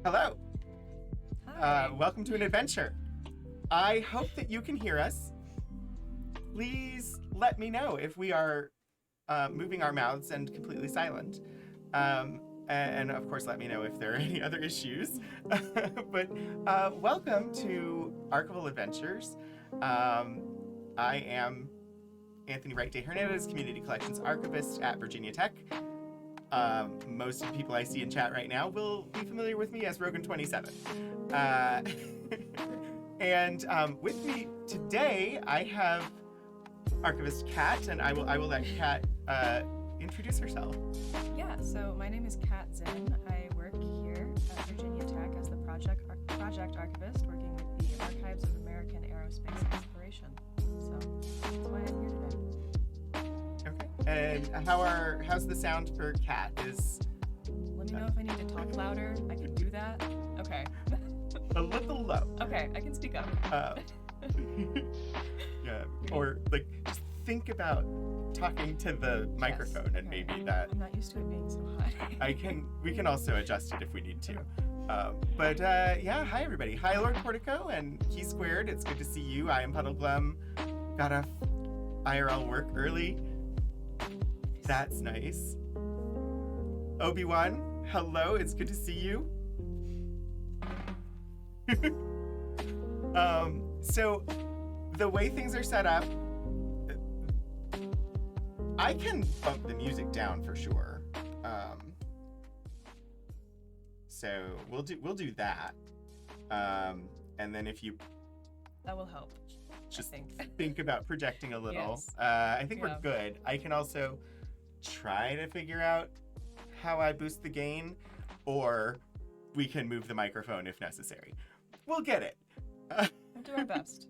Hello. Hi. Welcome to an adventure. I hope that you can hear us. Please let me know if we are moving our mouths and completely silent. And of course, let me know if there are any other issues. But welcome to Archival Adventures. I am Anthony Wright de Hernandez, Community Collections Archivist at Virginia Tech. Most of the people I see in chat right now will be familiar with me as Rogan27. And with me today, I have Archivist Kat, and I will let Kat introduce herself. Yeah, so my name is Kat Zinn. I work here at Virginia Tech as the project archivist, working with the Archives of American Aerospace Exploration. So that's why I'm here today. Okay. And how's the sound for Kat? Let me know if I need to talk louder. I can do that. Okay. A little low. Okay, I can speak up. Yeah. Or like just think about talking to the microphone, and maybe that. I'm not used to it being so high. We can also adjust it if we need to. But yeah, hi everybody. Hi Lord Portico and Key Squared. It's good to see you. I am Puddle Glum. Got off IRL work early. That's nice. Obi-Wan, hello. It's good to see you. So the way things are set up, I can bump the music down for sure. So we'll do that. And then if you That will help. just I think about projecting a little, Yes. I think we're good. I can also try to figure out how I boost the gain, or we can move the microphone if necessary. We'll get it. We'll do our best.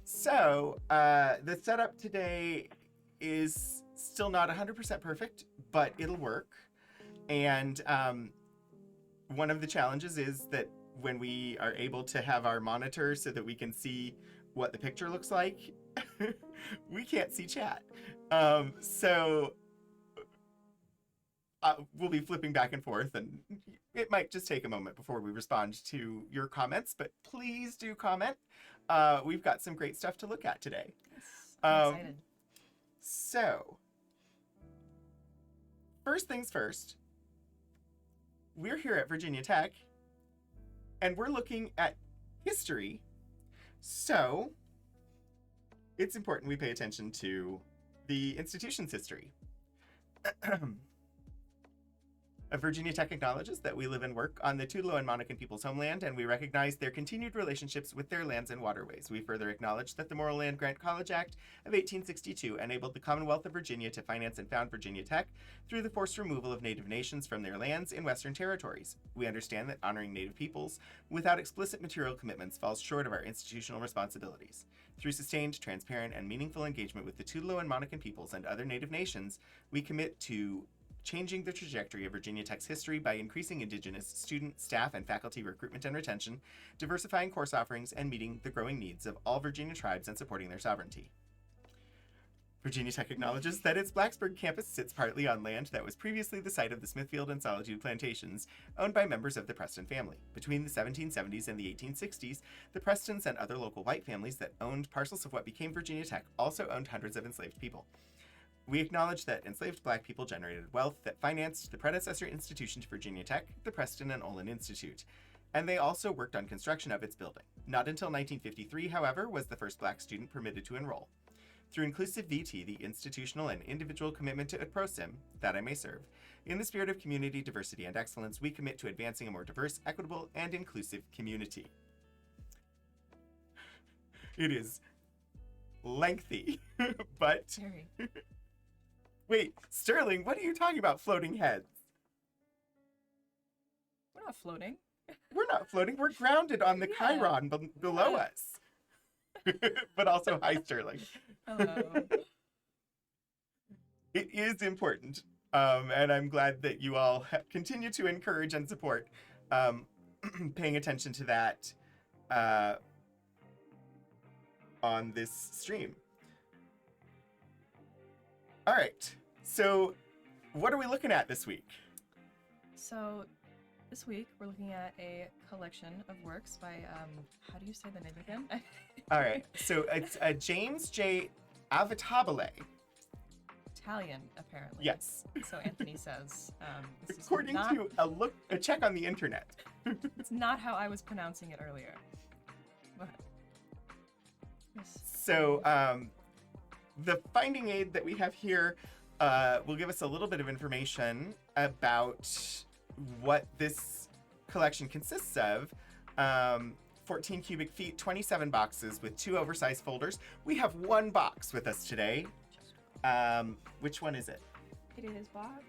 So, the setup today is still not 100% perfect, but it'll work. And one of the challenges is that when we are able to have our monitor so that we can see what the picture looks like, we can't see chat. So we'll be flipping back and forth, and it might just take a moment before we respond to your comments, but please do comment. We've got some great stuff to look at today. Yes, I'm excited. So, first things first, we're here at Virginia Tech, and we're looking at history. So, it's important we pay attention to the institution's history. Virginia Tech acknowledges that we live and work on the Tudelo and Monacan people's homeland, and we recognize their continued relationships with their lands and waterways. We further acknowledge that the Morrill Land Grant College Act of 1862 enabled the Commonwealth of Virginia to finance and found Virginia Tech through the forced removal of Native nations from their lands in Western territories. We understand that honoring Native peoples without explicit material commitments falls short of our institutional responsibilities. Through sustained, transparent, and meaningful engagement with the Tudelo and Monacan peoples and other Native nations, we commit to changing the trajectory of Virginia Tech's history by increasing Indigenous student, staff, and faculty recruitment and retention, diversifying course offerings, and meeting the growing needs of all Virginia tribes and supporting their sovereignty. Virginia Tech acknowledges that its Blacksburg campus sits partly on land that was previously the site of the Smithfield and Solitude plantations, owned by members of the Preston family. Between the 1770s and the 1860s, the Prestons and other local white families that owned parcels of what became Virginia Tech also owned hundreds of enslaved people. We acknowledge that enslaved black people generated wealth that financed the predecessor institution to Virginia Tech, the Preston and Olin Institute, and they also worked on construction of its building. Not until 1953, however, was the first black student permitted to enroll. Through inclusive VT, the institutional and individual commitment to prosim, that I may serve, in the spirit of community, diversity, and excellence, we commit to advancing a more diverse, equitable, and inclusive community. It is lengthy, but... Very. Wait, Sterling, what are you talking about, floating heads? We're not floating. We're not floating. We're grounded on the Chiron below us. But also, hi, Sterling. Hello. It is important, and I'm glad that you all continue to encourage and support paying attention to that on this stream. All right, so what are we looking at this week? So This week we're looking at a collection of works by how do you say the name again? All right, so it's James J. Avitabile. Italian, apparently. Yes, So Anthony says. This according is not, to a check on the internet. it's not how I was pronouncing it earlier. Go ahead. Yes. So the finding aid that we have here will give us a little bit of information about what this collection consists of. 14 cubic feet, 27 boxes with 2 oversized folders. We have 1 box with us today. Which one is it? It is box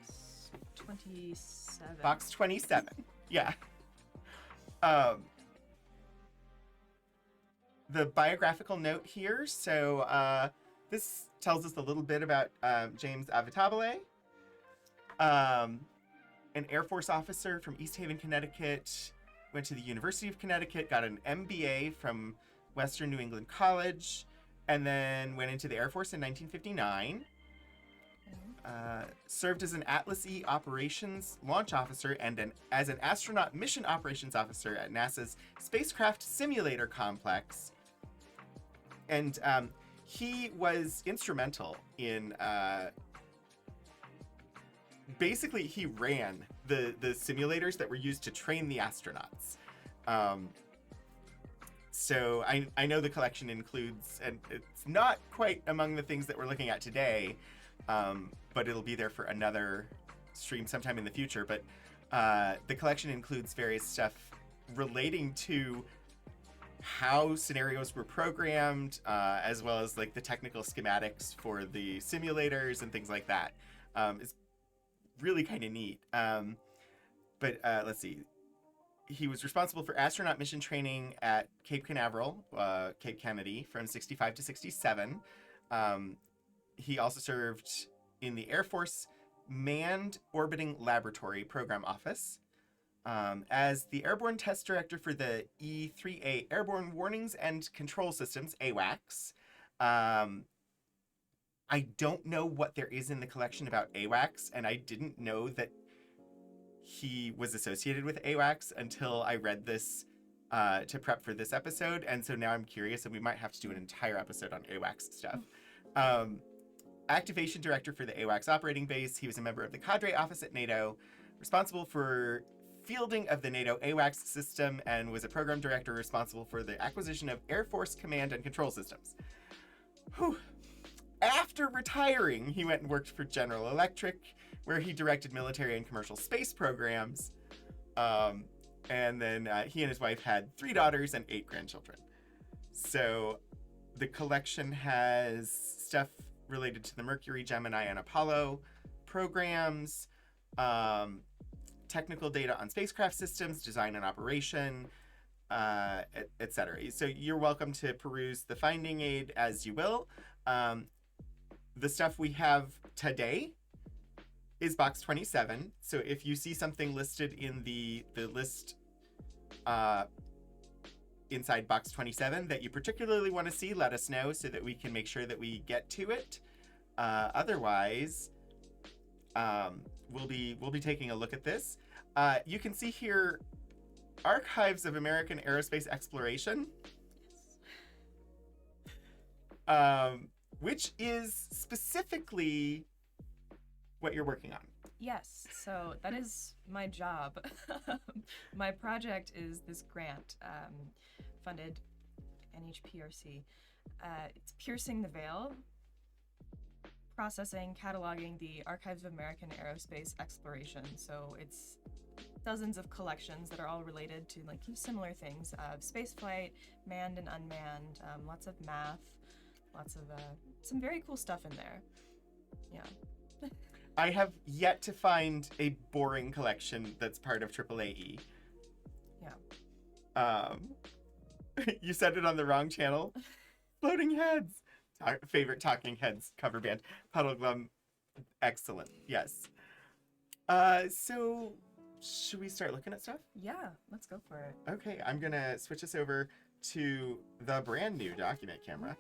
27. Box 27. Yeah. The biographical note here. So this tells us a little bit about James Avitabile, an Air Force officer from East Haven, Connecticut. Went to the University of Connecticut, got an MBA from Western New England College, and then went into the Air Force in 1959. Served as an Atlas E operations launch officer and as an astronaut mission operations officer at NASA's Spacecraft simulator complex. And he was instrumental in basically he ran the simulators that were used to train the astronauts. So I know the collection includes, and it's not quite among the things that we're looking at today, but it'll be there for another stream sometime in the future. But the collection includes various stuff relating to how scenarios were programmed, as well as like the technical schematics for the simulators and things like that. It's really kind of neat. But let's see. He was responsible for astronaut mission training at Cape Canaveral, Cape Kennedy, from 65 to 67. He also served in the Air Force Manned Orbiting Laboratory Program Office as the Airborne Test Director for the E-3A Airborne Warnings and Control Systems, AWACS. I don't know what there is in the collection about AWACS, and I didn't know that he was associated with AWACS until I read this to prep for this episode, and so now I'm curious, and we might have to do an entire episode on AWACS stuff. Activation Director for the AWACS operating base. He was a member of the Cadre Office at NATO, responsible for fielding of the NATO AWACS system, and was a program director responsible for the acquisition of Air Force command and control systems. Whew. After retiring, he went and worked for General Electric, where he directed military and commercial space programs. And then he and his wife had 3 daughters and 8 grandchildren. So the collection has stuff related to the Mercury, Gemini, and Apollo programs, technical data on spacecraft systems, design and operation, etc. So you're welcome to peruse the finding aid as you will. The stuff we have today is box 27. So if you see something listed in the list inside box 27 that you particularly want to see, let us know so that we can make sure that we get to it. Otherwise, we'll be taking a look at this. You can see here Archives of American Aerospace Exploration. Which is specifically what you're working on. Yes, so that is my job. My project is this grant funded NHPRC. It's Piercing the Veil, processing, cataloging the Archives of American Aerospace Exploration. So it's dozens of collections that are all related to like similar things, spaceflight, manned and unmanned, lots of math, lots of some very cool stuff in there. Yeah. I have yet to find a boring collection that's part of AAAE. Yeah. You said it on the wrong channel. Floating Heads. Favorite Talking Heads cover band. Puddle Glum. Excellent. Yes. So should we start looking at stuff? Yeah, let's go for it. Okay, I'm gonna switch us over to the brand new document camera.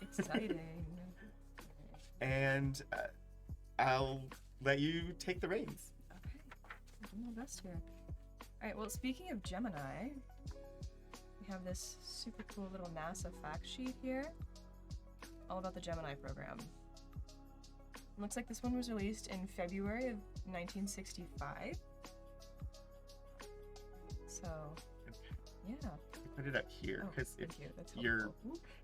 Exciting. And I'll let you take the reins. Okay. doing my best here. Alright, well, speaking of Gemini, we have this super cool little NASA fact sheet here, all about the Gemini program. It looks like this one was released in February of 1965. So, yeah. Put it up here because thank you. That's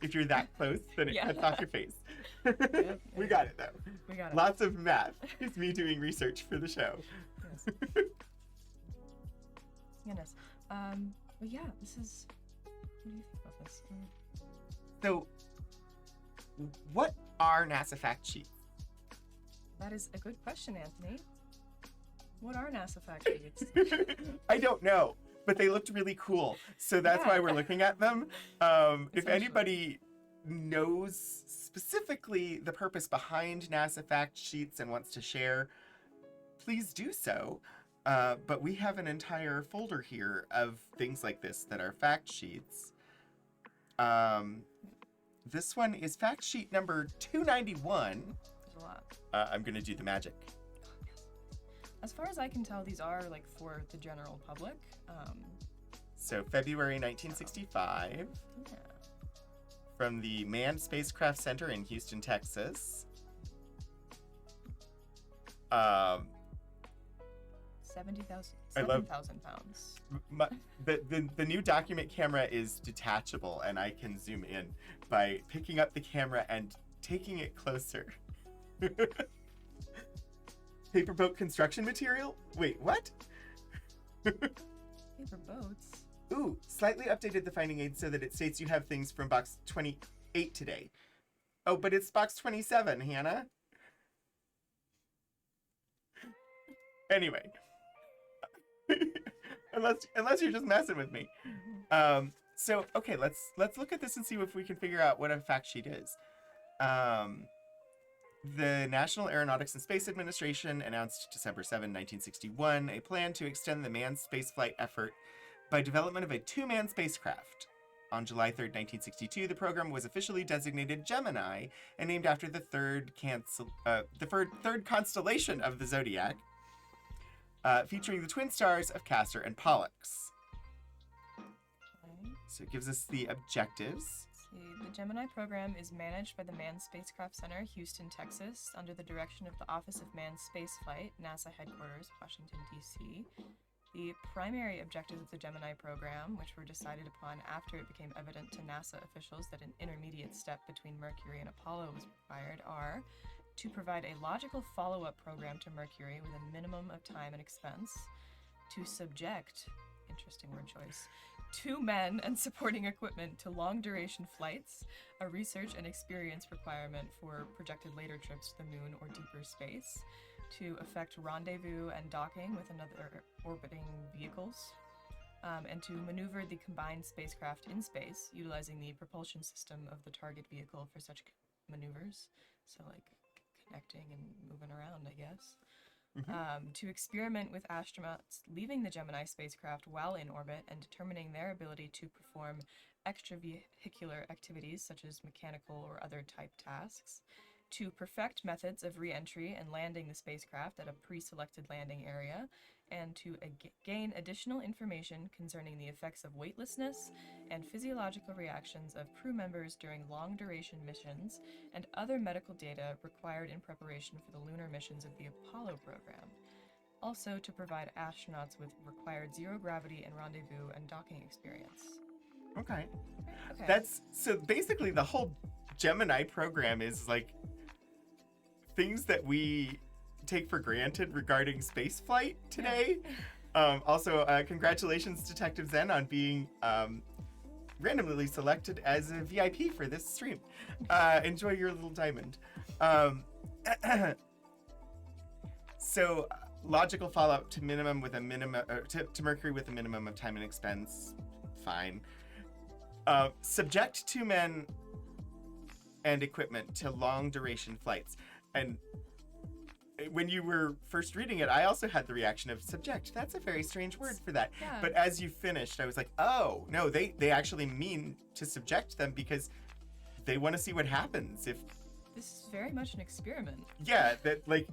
if you're that close, then it Yeah. cuts off your face. Yep. We got it though. We got it. Lots of math. It's me doing research for the show. Yes. Goodness. But yeah, this is. What do you think about this? So, what are NASA fact sheets? That is a good question, Anthony. What are NASA fact sheets? I don't know, but they looked really cool, so that's Yeah. why we're looking at them. If Essentially. anybody knows specifically the purpose behind NASA fact sheets and wants to share, please do so. But we have an entire folder here of things like this that are fact sheets. This one is fact sheet number 291. There's a lot. I'm going to do the magic. As far as I can tell, these are like for the general public. So February 1965 Yeah. from the Manned Spacecraft Center in Houston, Texas. 70,000 I love- 7,000 pounds. The new document camera is detachable, and I can zoom in by picking up the camera and taking it closer. Paper boat construction material? Wait, what? Paper boats. Ooh, slightly updated the finding aid so that it states you have things from box 28 today. Oh, but it's box 27, Hannah. Anyway. unless you're just messing with me. So okay, let's look at this and see if we can figure out what a fact sheet is. The National Aeronautics and Space Administration announced December 7, 1961, a plan to extend the manned spaceflight effort by development of a two-man spacecraft. On July 3, 1962, the program was officially designated Gemini and named after the third constellation of the zodiac, featuring the twin stars of Castor and Pollux. Okay. So it gives us the objectives. See, the Gemini program is managed by the Manned Spacecraft Center, Houston, Texas, under the direction of the Office of Manned Spaceflight, NASA headquarters, Washington, D.C. The primary objectives of the Gemini program, which were decided upon after it became evident to NASA officials that an intermediate step between Mercury and Apollo was required, are to provide a logical follow-up program to Mercury with a minimum of time and expense, to subject, interesting word choice, 2 men and supporting equipment to long-duration flights, a research and experience requirement for projected later trips to the moon or deeper space, to effect rendezvous and docking with another orbiting vehicles, and to maneuver the combined spacecraft in space, utilizing the propulsion system of the target vehicle for such maneuvers. So, like, connecting and moving around, I guess. To experiment with astronauts leaving the Gemini spacecraft while in orbit and determining their ability to perform extravehicular activities such as mechanical or other type tasks. To perfect methods of re-entry and landing the spacecraft at a pre-selected landing area, and to gain additional information concerning the effects of weightlessness and physiological reactions of crew members during long-duration missions and other medical data required in preparation for the lunar missions of the Apollo program. Also to provide astronauts with required zero-gravity and rendezvous and docking experience. Okay. Okay. That's so basically the whole Gemini program is like things that we take for granted regarding spaceflight today. Also, congratulations, Detective Zen, on being randomly selected as a VIP for this stream. Enjoy your little diamond. So, logical follow-up to minimum with a minimum to Mercury with a minimum of time and expense. Fine. Subject 2 men and equipment to long-duration flights. And when you were first reading it, I also had the reaction of subject. That's a very strange word for that. Yeah. But as you finished, I was like, oh, no, they actually mean to subject them because they want to see what happens if... This is very much an experiment. Yeah, that, like,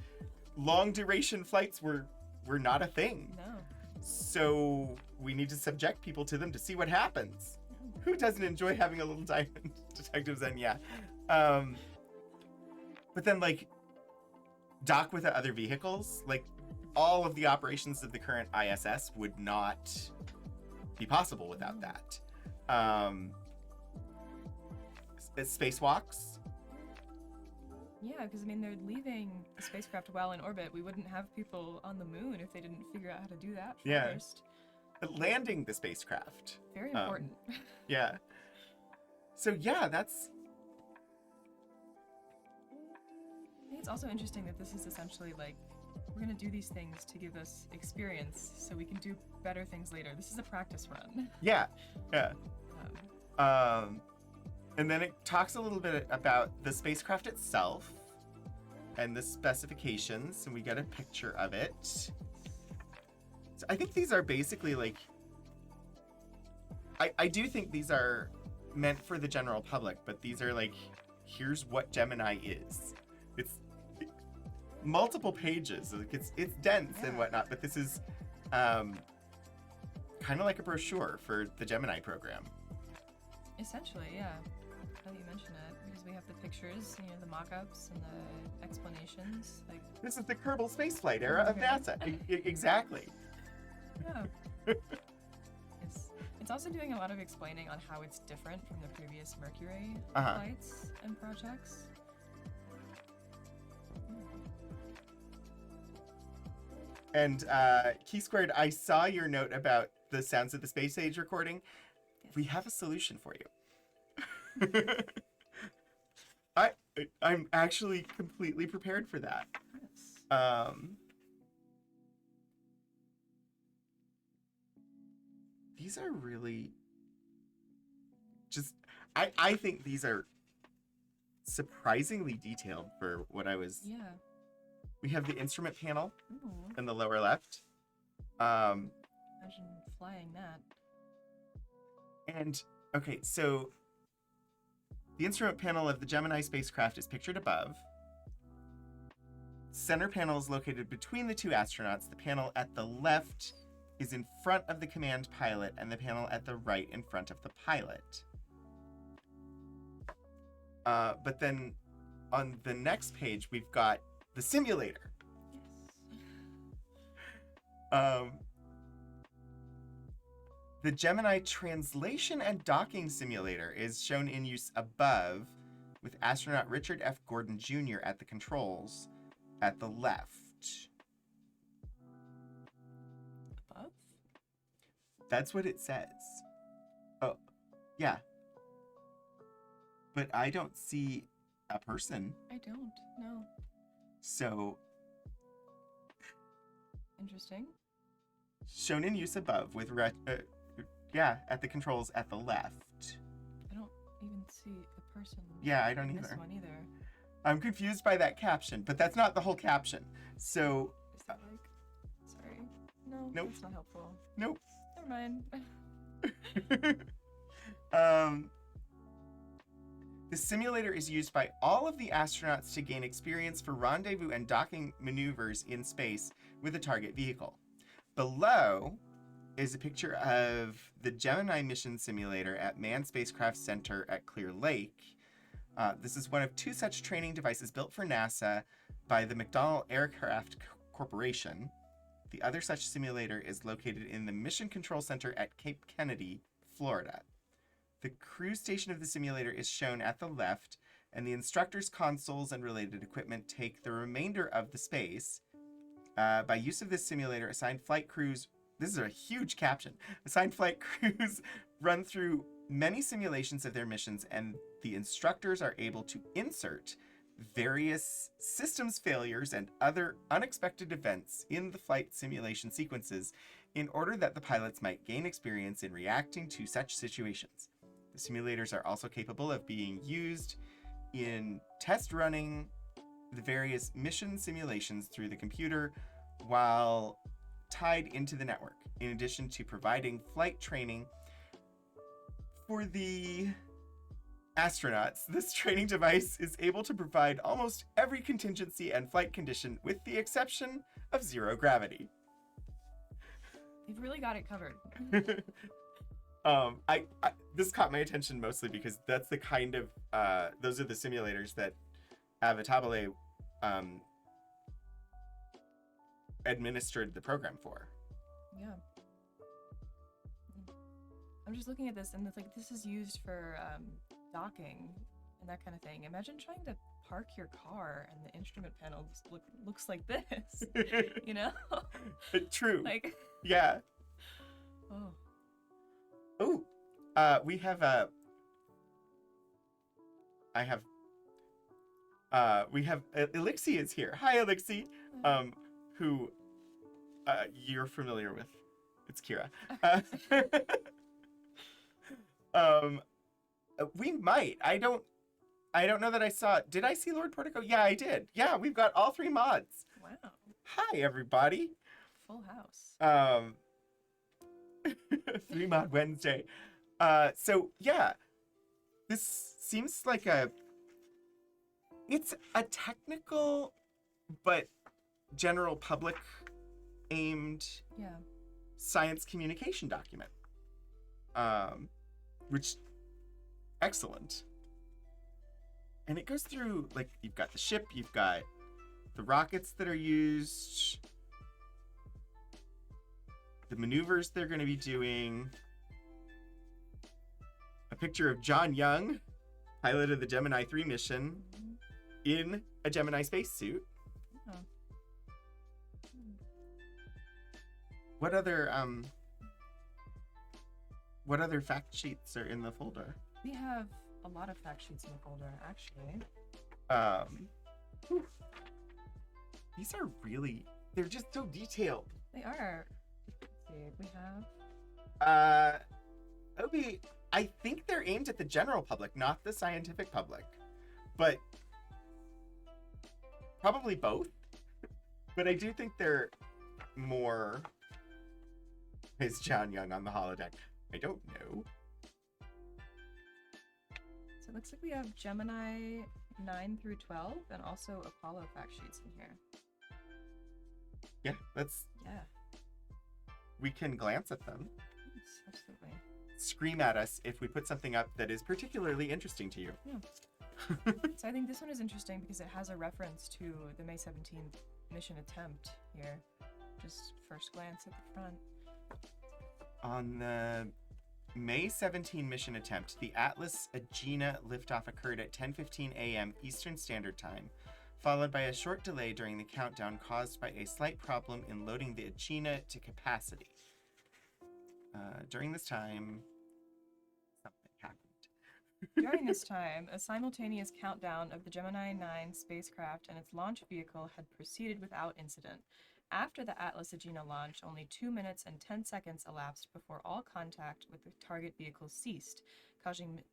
long-duration flights were we're not a thing. No. So we need to subject people to them to see what happens. Who doesn't enjoy having a little diamond detective zen? Yeah. But then, like, dock with other vehicles, like, all of the operations of the current ISS would not be possible without that. Spacewalks. Yeah, because I mean, they're leaving the spacecraft while in orbit. We wouldn't have people on the moon if they didn't figure out how to do that Yeah. first. Landing the spacecraft. Very important. Yeah. So yeah, that's... I think it's also interesting that this is essentially like, we're going to do these things to give us experience so we can do better things later. This is a practice run. Yeah. Yeah. Um, And then it talks a little bit about the spacecraft itself and the specifications, and we get a picture of it. So I think these are basically like... I do think these are meant for the general public, but these are like, here's what Gemini is. It's multiple pages. Like it's dense and whatnot, but this is kind of like a brochure for the Gemini program. essentially, yeah. Now that you mention it, because we have the pictures, you know, the mock-ups and the explanations. Like, This is the Kerbal spaceflight era of Okay. NASA. Exactly. yeah. It's also doing a lot of explaining on how it's different from the previous Mercury flights and projects. And Key Squared, I saw your note about the Sounds of the Space Age recording. Yes. We have a solution for you. I'm actually completely prepared for that. Yes. These are really just... I think these are surprisingly detailed for what I was... Yeah. We have the instrument panel Ooh. in the lower left. Imagine flying that. And, okay, so the instrument panel of the Gemini spacecraft is pictured above. Center panel is located between the two astronauts. The panel at the left is in front of the command pilot, and the panel at the right in front of the pilot. But then on the next page, we've got the simulator. Yes. The Gemini translation and docking simulator is shown in use above, with astronaut Richard F. Gordon Jr. at the controls at the left. Above? That's what it says. Oh, yeah. But I don't see a person. I don't. No. So, Interesting. shown in use above with, at the controls at the left. I don't even see a person. Yeah, I don't in either. This one either. I'm confused by that caption, but that's not the whole caption. So, Is that like? Sorry. No. Nope. It's not helpful. nope. Never mind. The simulator is used by all of the astronauts to gain experience for rendezvous and docking maneuvers in space with a target vehicle. Below is a picture of the Gemini mission simulator at Manned Spacecraft Center at Clear Lake. This is one of two such training devices built for NASA by the McDonnell Aircraft Corporation. The other such simulator is located in the Mission Control Center at Cape Kennedy, Florida. The crew station of the simulator is shown at the left, and the instructor's consoles and related equipment take the remainder of the space. By use of this simulator, assigned flight crews, this is a huge caption, assigned flight crews run through many simulations of their missions, and the instructors are able to insert various systems failures and other unexpected events in the flight simulation sequences in order that the pilots might gain experience in reacting to such situations. The simulators are also capable of being used in test running the various mission simulations through the computer while tied into the network, in addition to providing flight training for the astronauts. This training device is able to provide almost every contingency and flight condition with the exception of zero gravity. They've really got it covered. I this caught my attention mostly because that's the kind of those are the simulators that Avitabile administered the program for. Yeah. I'm just looking at this, and it's like this is used for docking and that kind of thing. Imagine trying to park your car and the instrument panel just looks like this, you know? True. Like. Yeah. Oh. Oh, we have Elixie is here. Hi, Elixie. Who you're familiar with. It's Kira. We might. I don't know that I saw it. Did I see Lord Portico? Yeah, I did. Yeah, we've got all 3 mods. Wow. Hi, everybody. Full house. 3 mod Wednesday. So yeah, this seems like it's a technical but general public aimed science communication document. Which excellent. And it goes through, like, you've got the ship, you've got the rockets that are used, the maneuvers they're going to be doing, a picture of John Young, pilot of the Gemini 3 mission, in a Gemini spacesuit. Oh. What other fact sheets are in the folder? We have a lot of fact sheets in the folder, actually. These are really, they're just so detailed. They are. Let's see, we have. Obi, I think they're aimed at the general public, not the scientific public. But probably both. But I do think they're more. Is John Young on the holodeck? I don't know. So it looks like we have Gemini 9 through 12 and also Apollo fact sheets in here. Yeah, let's. Yeah. We can glance at them. Yes, absolutely. Scream at us if we put something up that is particularly interesting to you. Yeah. So I think this one is interesting because it has a reference to the May 17th mission attempt here. Just first glance at the front. On the May 17 mission attempt, the Atlas Agena liftoff occurred at 10:15 a.m. Eastern Standard Time, followed by a short delay during the countdown caused by a slight problem in loading the Agena to capacity. During this time, something happened. During this time, a simultaneous countdown of the Gemini 9 spacecraft and its launch vehicle had proceeded without incident. After the Atlas Agena launch, only 2 minutes and 10 seconds elapsed before all contact with the target vehicle ceased, causing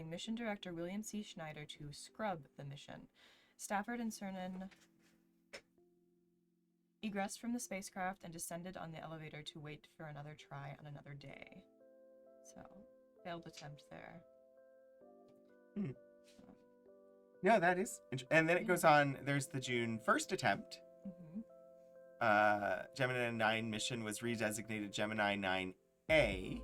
Mission Director William C. Schneider to scrub the mission. Stafford and Cernan egressed from the spacecraft and descended on the elevator to wait for another try on another day. So, failed attempt there. No, that is interesting. And then it goes on, there's the June 1st attempt. Mm-hmm. Gemini 9 mission was redesignated Gemini 9A,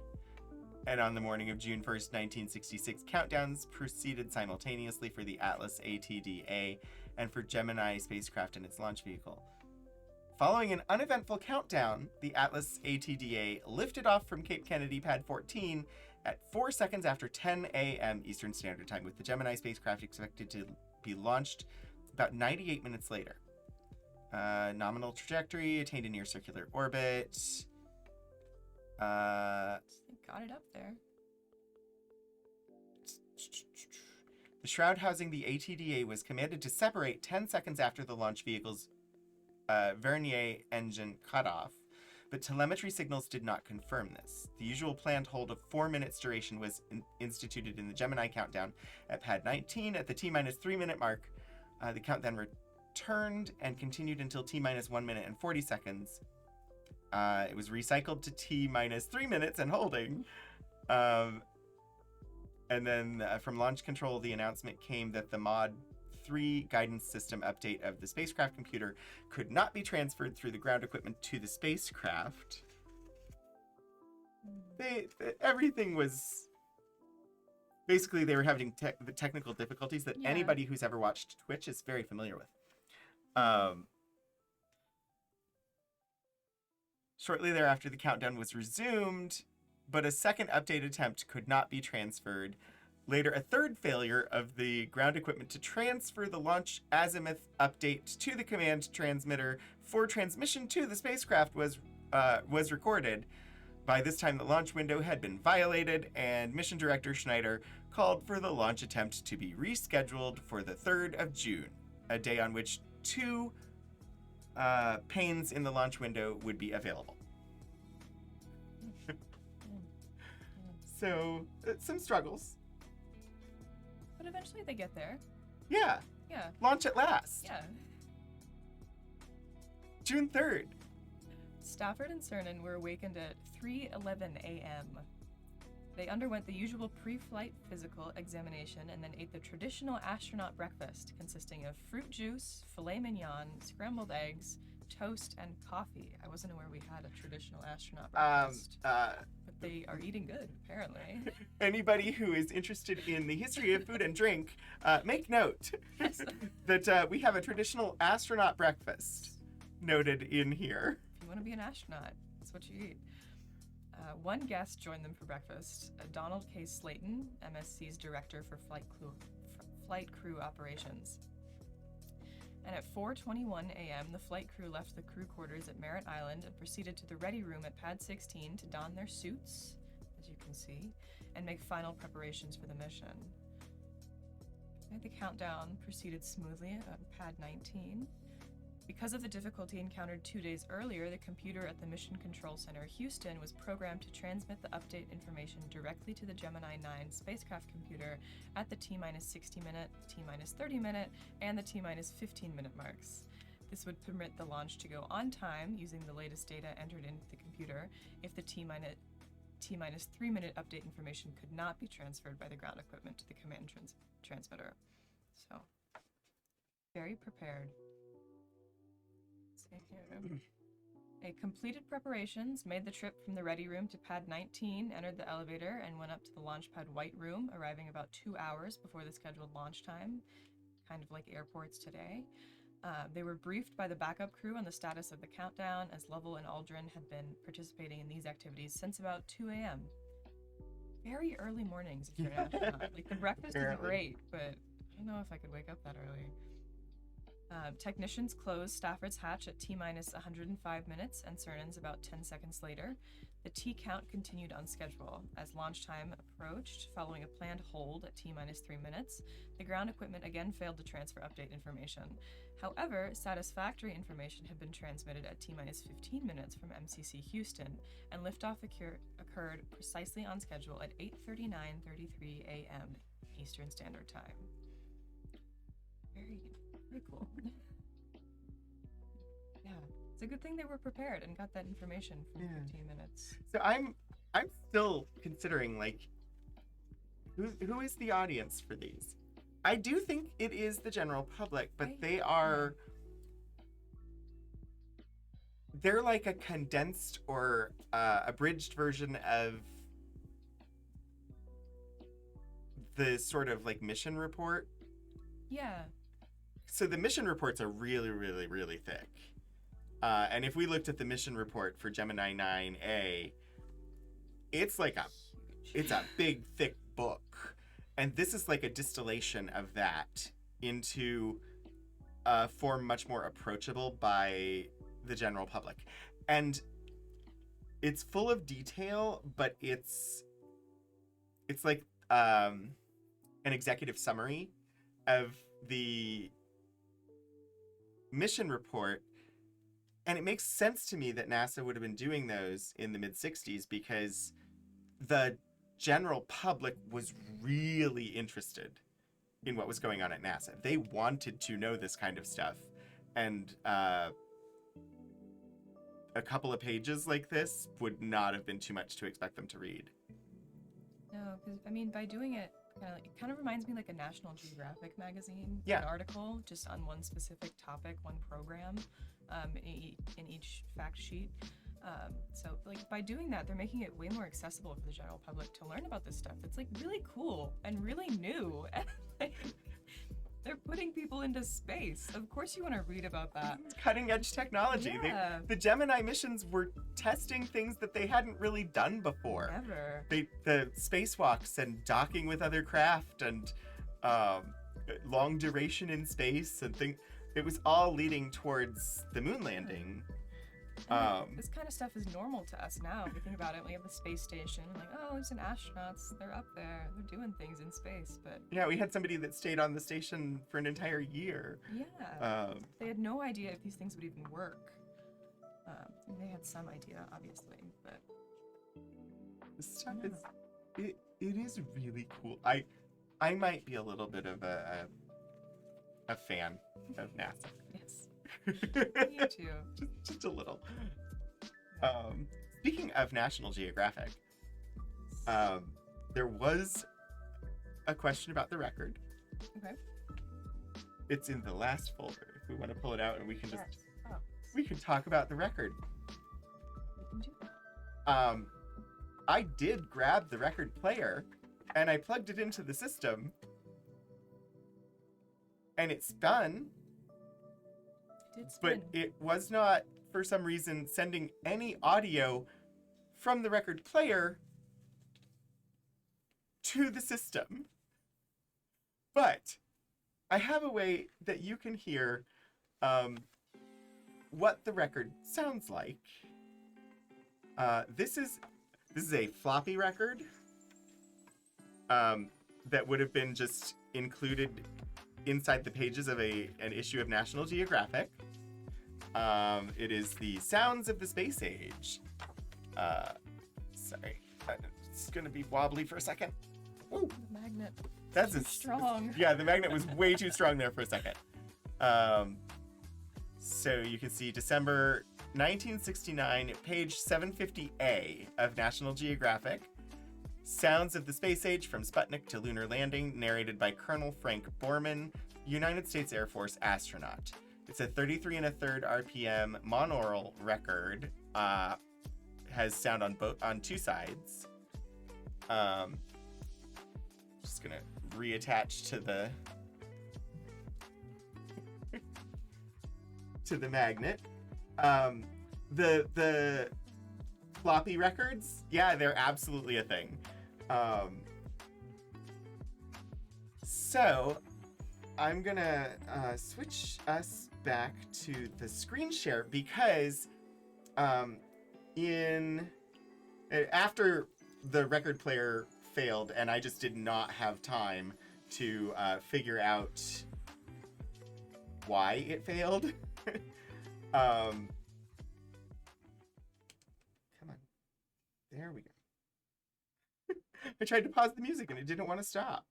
and on the morning of June 1st, 1966, countdowns proceeded simultaneously for the Atlas ATDA and for Gemini spacecraft and its launch vehicle. Following an uneventful countdown, the Atlas ATDA lifted off from Cape Kennedy Pad 14 at 4 seconds after 10 a.m. Eastern Standard Time, with the Gemini spacecraft expected to be launched about 98 minutes later. Nominal trajectory, attained a near circular orbit. Got it up there. The shroud housing the ATDA was commanded to separate 10 seconds after the launch vehicle's vernier engine cutoff, but telemetry signals did not confirm this. The usual planned hold of 4 minutes duration was instituted in the Gemini countdown at pad 19 at the T-minus 3 minute mark. The count then returned and continued until T-minus 1 minute and 40 seconds. It was recycled to T-minus 3 minutes and holding. And then from launch control, the announcement came that the Mod 3 guidance system update of the spacecraft computer could not be transferred through the ground equipment to the spacecraft. Everything was basically they were having the technical difficulties that Yeah. anybody who's ever watched Twitch is very familiar with. Shortly thereafter, the countdown was resumed, but a second update attempt could not be transferred. Later, a third failure of the ground equipment to transfer the launch azimuth update to the command transmitter for transmission to the spacecraft was recorded. By this time, the launch window had been violated, and Mission Director Schneider called for the launch attempt to be rescheduled for the 3rd of June, a day on which 2 panes in the launch window would be available. So, some struggles. But eventually they get there. Yeah. Yeah. Launch at last. Yeah. June 3rd. Stafford and Cernan were awakened at 3:11 a.m. They underwent the usual pre-flight physical examination and then ate the traditional astronaut breakfast, consisting of fruit juice, filet mignon, scrambled eggs, toast, and coffee. I wasn't aware we had a traditional astronaut breakfast. But they are eating good, apparently. Anybody who is interested in the history of food and drink, make note Yes. that we have a traditional astronaut breakfast noted in here. If you want to be an astronaut, that's what you eat. One guest joined them for breakfast, Donald K. Slayton, MSC's director for flight crew operations. And at 4:21 a.m., the flight crew left the crew quarters at Merritt Island and proceeded to the ready room at Pad 16 to don their suits, as you can see, and make final preparations for the mission. The countdown proceeded smoothly on Pad 19. Because of the difficulty encountered 2 days earlier, the computer at the Mission Control Center Houston was programmed to transmit the update information directly to the Gemini 9 spacecraft computer at the T-minus 60 minute, T-minus 30 minute, and the T-minus 15 minute marks. This would permit the launch to go on time using the latest data entered into the computer if the T-minus 3 minute update information could not be transferred by the ground equipment to the command transmitter. So, very prepared. A completed preparations made the trip from the ready room to Pad 19, entered the elevator, and went up to the launch pad white room, arriving about 2 hours before the scheduled launch time, kind of like airports today. They were briefed by the backup crew on the status of the countdown, as Lovell and Aldrin had been participating in these activities since about 2 a.m. Very early mornings if you're an astronaut. Like, the breakfast is great, but I don't know if I could wake up that early. Technicians closed Stafford's hatch at T-minus 105 minutes and Cernan's about 10 seconds later. The T count continued on schedule. As launch time approached, following a planned hold at T-minus 3 minutes, the ground equipment again failed to transfer update information. However, satisfactory information had been transmitted at T-minus 15 minutes from MCC Houston, and liftoff occurred precisely on schedule at 8:39:33 a.m. Eastern Standard Time. Very cool. Yeah, it's a good thing they were prepared and got that information from 15 minutes. So I'm still considering, like, who is the audience for these? I do think it is the general public, but they're like a condensed or abridged version of the sort of like mission report. Yeah. So the mission reports are really, really, really thick. And if we looked at the mission report for Gemini 9A, it's like it's a big, thick book. And this is like a distillation of that into a form much more approachable by the general public. And it's full of detail, but it's like an executive summary of the mission report, and it makes sense to me that NASA would have been doing those in the mid-60s because the general public was really interested in what was going on at NASA. They wanted to know this kind of stuff, and a couple of pages like this would not have been too much to expect them to read. No, because, I mean, by doing it, it kind of reminds me like a National Geographic magazine, Yeah. an article just on one specific topic, one program, in each fact sheet. So like by doing that, they're making it way more accessible for the general public to learn about this stuff. It's like really cool and really new. And like, they're putting people into space. Of course you want to read about that. Cutting edge technology. Yeah. The Gemini missions were testing things that they hadn't really done before. Never. The spacewalks and docking with other craft and long duration in space and things. It was all leading towards the moon landing. This kind of stuff is normal to us now. If you think about it, we have the space station. Like, oh, there's an astronauts. They're up there. They're doing things in space. But yeah, we had somebody that stayed on the station for an entire year. Yeah. They had no idea if these things would even work. They had some idea, obviously, but this stuff is it is really cool. I might be a little bit of a fan of NASA. Yes. Me too. just a little. Speaking of National Geographic, there was a question about the record. Okay. It's in the last folder. If we want to pull it out, and we can just Oh. we can talk about the record. We can do that. I did grab the record player, and I plugged it into the system, and it spun. It did spin. But it was not, for some reason, sending any audio from the record player to the system. But I have a way that you can hear what the record sounds like. This is a floppy record that would have been just included inside the pages of an issue of National Geographic. It is the Sounds of the Space Age. Sorry, it's gonna be wobbly for a second. Ooh, The magnet. that's Too strong. Yeah, the magnet was way too strong there for a second. So you can see December 1969, page 750A of National Geographic. Sounds of the Space Age from Sputnik to Lunar Landing, narrated by Colonel Frank Borman, United States Air Force astronaut. It's a 33 1/3 RPM monaural record. Has sound on two sides. Just gonna reattach to the magnet. The floppy records, yeah, they're absolutely a thing. So I'm gonna switch us back to the screen share because after the record player failed and I just did not have time to figure out why it failed. Come on. There we go. I tried to pause the music and it didn't want to stop.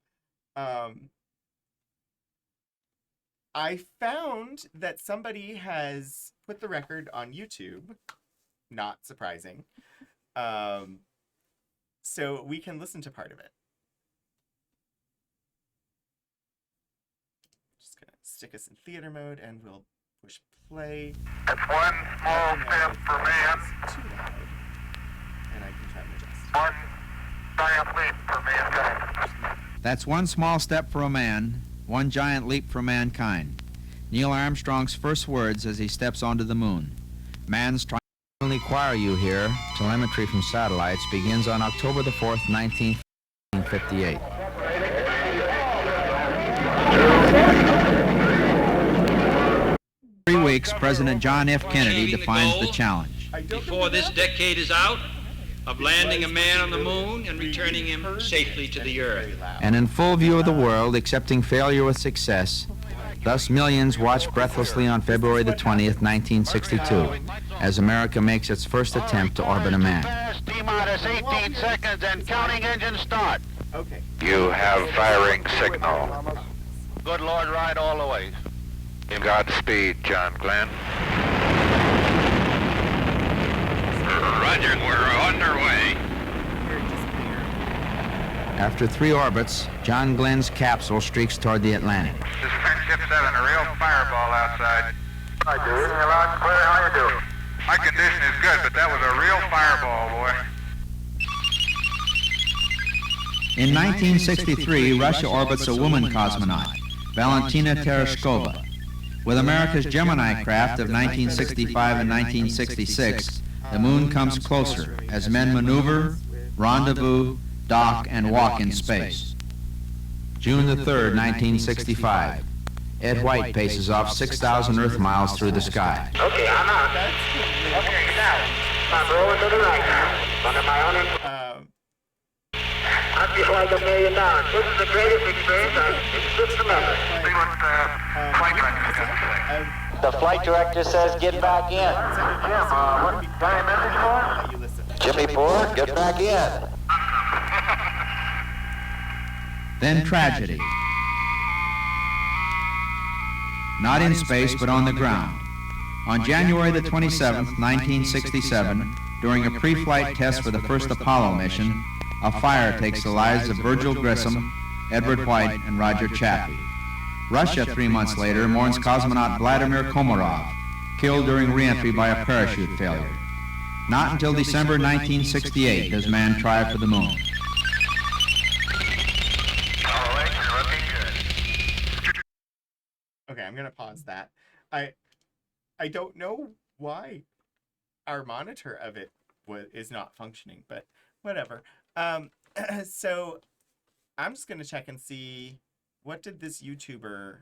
I found that somebody has put the record on YouTube. Not surprising. So we can listen to part of it. Just gonna stick us in theater mode and we'll push play. That's one small step for man, It's too loud. And I can try and adjust. one giant leap for mankind. That's one small step for a man, one giant leap for mankind. Neil Armstrong's first words as he steps onto the moon. Man's trying to acquire you here. Telemetry from satellites begins on October the 4th, 1958. 3 weeks, President John F. Kennedy defines the challenge. Before this decade is out, of landing a man on the moon and returning him safely to the Earth. And in full view of the world, accepting failure with success, thus millions watched breathlessly on February the 20th, 1962, as America makes its first attempt to orbit a man. T-minus 18 seconds and counting engine start. Okay. You have firing signal. Good Lord, ride all the way. Godspeed, John Glenn. Roger, we're underway. After 3 orbits, John Glenn's capsule streaks toward the Atlantic. This is Ship 7, a real fireball outside. I do. You're loud and clear. How you do? My condition is good, but that was a real fireball, boy. In 1963, Russia orbits a woman cosmonaut, Valentina Tereshkova. With America's Gemini craft of 1965 and 1966, the moon comes closer as men maneuver, rendezvous, dock, and walk in space. June the 3rd, 1965. Ed White paces off 6,000 Earth miles through the sky. Okay, I'm out. Okay, now. I'm rolling to the right now. Under my own I feel like $1 million. This is the greatest experience I've just remembered. See what the flight director got to say. The flight director says get back in. Jim, what got a message for? Jimmy Ford, get back in. Then tragedy. Not in space, but on the ground. On January the 27th, 1967, during a pre-flight test for the first Apollo mission, a fire takes the lives of Virgil Grissom, Edward White, and Roger Chaffee. Russia, 3 months later, mourns cosmonaut Vladimir Komarov, killed during re-entry by a parachute failure. Not until December 1968 does man try for the moon. Okay, I'm gonna pause that. I don't know why our monitor of it is not functioning, but whatever. So I'm just gonna check and see what did this YouTuber.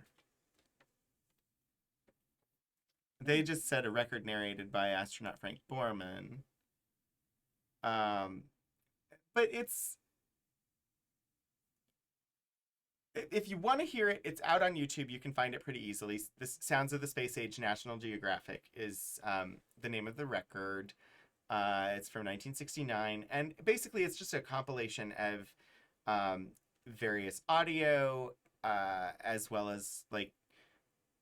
They just said a record narrated by astronaut Frank Borman. But if you want to hear it, it's out on YouTube. You can find it pretty easily. This Sounds of the Space Age, National Geographic is the name of the record. It's from 1969, and basically it's just a compilation of various audio as well as like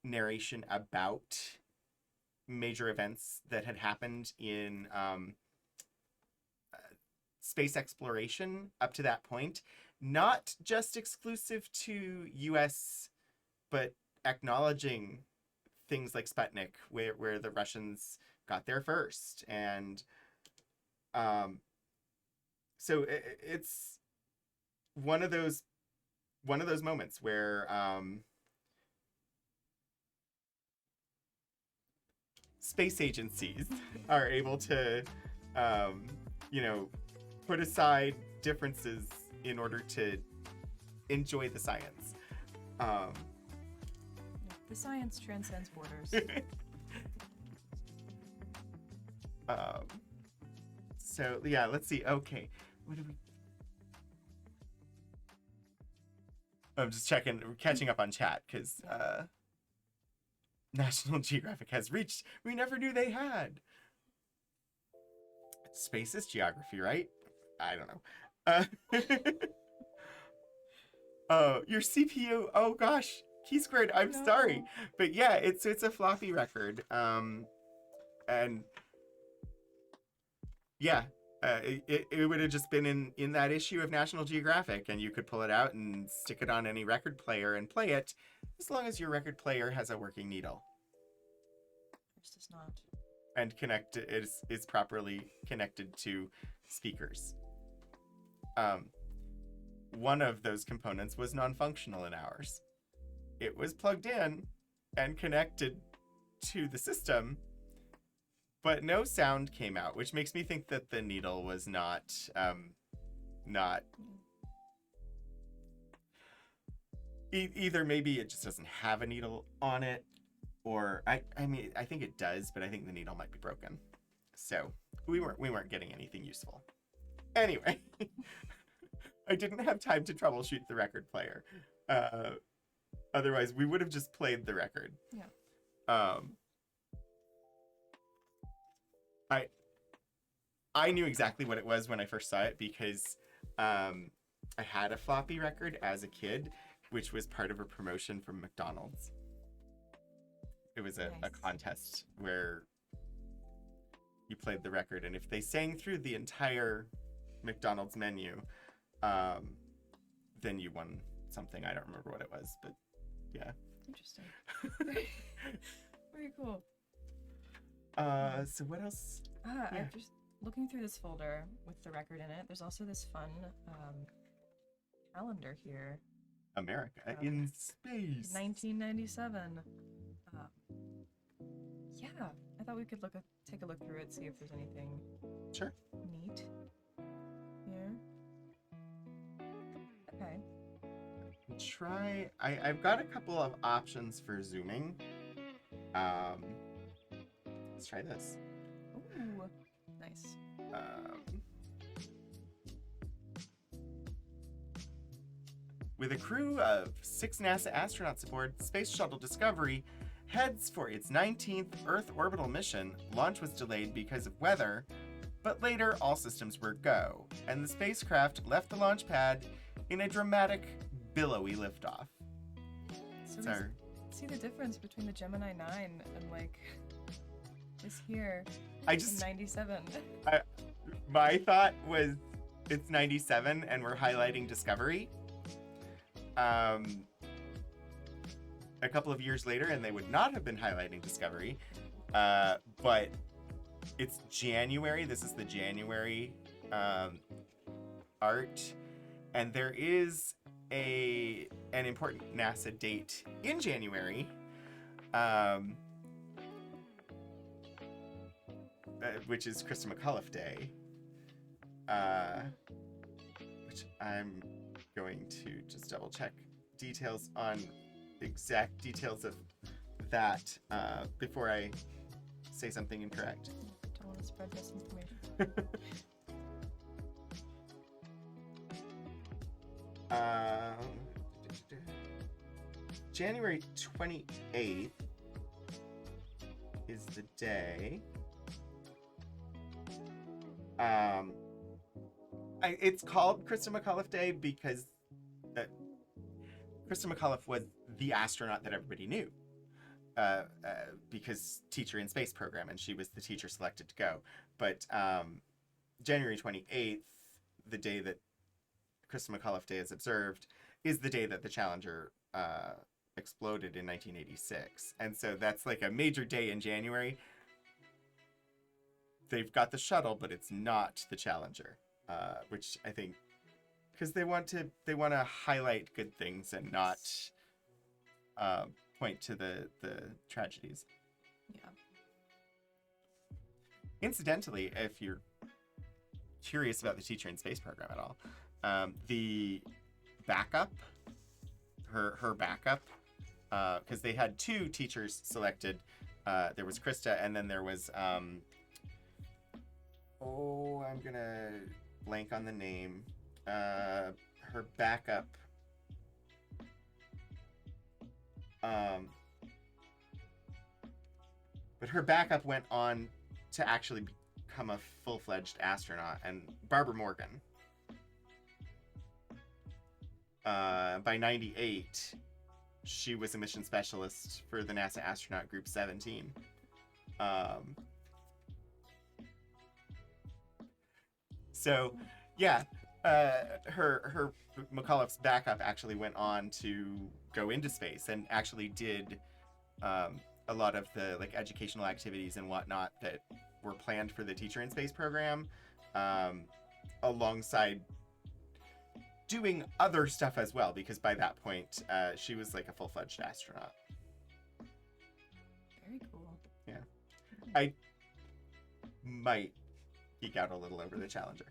narration about major events that had happened in space exploration up to that point. Not just exclusive to US, but acknowledging things like Sputnik, where the Russians got there first. And so it's one of those moments where space agencies are able to put aside differences in order to enjoy the science. The science transcends borders. So yeah, let's see. Okay, what do we? I'm just checking, catching up on chat because National Geographic has reached. We never knew they had. Space is geography, right? I don't know. Your CPU. Oh gosh, key squared. I'm sorry, but yeah, it's a floppy record. And yeah, it would have just been in that issue of National Geographic, and you could pull it out and stick it on any record player and play it, as long as your record player has a working needle. Yours does not. And is properly connected to speakers. One of those components was non-functional in ours. It was plugged in and connected to the system, but no sound came out, which makes me think that the needle was not either maybe it just doesn't have a needle on it, or I mean I think it does, but I think the needle might be broken. So we weren't getting anything useful. Anyway, I didn't have time to troubleshoot the record player. Otherwise, we would have just played the record. Yeah. I knew exactly what it was when I first saw it because I had a floppy record as a kid, which was part of a promotion from McDonald's. It was a contest where you played the record, and if they sang through the entire McDonald's menu, then you won something. I don't remember what it was, but yeah. Interesting. Very cool. So what else? Ah, Yeah. I'm just looking through this folder with the record in it. There's also this fun calendar here. America in space. 1997. Yeah, I thought we could take a look through it, see if there's anything Sure. neat here. Okay. I've got a couple of options for zooming. Let's try this. Ooh, nice. With a crew of 6 NASA astronauts aboard, Space Shuttle Discovery heads for its 19th Earth orbital mission. Launch was delayed because of weather, but later all systems were go, and the spacecraft left the launch pad in a dramatic, billowy liftoff. So It's our- see the difference between the Gemini 9 and like this here I in just 97. my thought was it's 97 and we're highlighting Discovery. A couple of years later, and they would not have been highlighting Discovery, but it's January. This is the January art, and there is an important NASA date in January, which is Krista McAuliffe Day, which I'm going to just double check details on exact details of that before I say something incorrect. Don't want to spread misinformation. January 28th is the day. It's called Krista McAuliffe Day because Krista McAuliffe was the astronaut that everybody knew, because teacher in space program, and she was the teacher selected to go. But January 28th, the day that Krista McAuliffe Day is observed, is the day that the Challenger exploded in 1986. And so that's like a major day in January. They've got the shuttle, but it's not the Challenger, which I think, because they want to highlight good things and not point to the tragedies. Yeah. Incidentally, if you're curious about the teacher in space program at all, the backup, her backup, because they had 2 teachers selected. There was Krista, and then there was I'm gonna blank on the name. Her backup. But her backup went on to actually become a full-fledged astronaut, and Barbara Morgan. By 98, she was a mission specialist for the NASA Astronaut Group 17. So, yeah, her McAuliffe's backup actually went on to go into space and actually did a lot of the like educational activities and whatnot that were planned for the teacher in space program, alongside doing other stuff as well, because by that point she was like a full-fledged astronaut. Very cool. Yeah. I might geek out a little over the Challenger.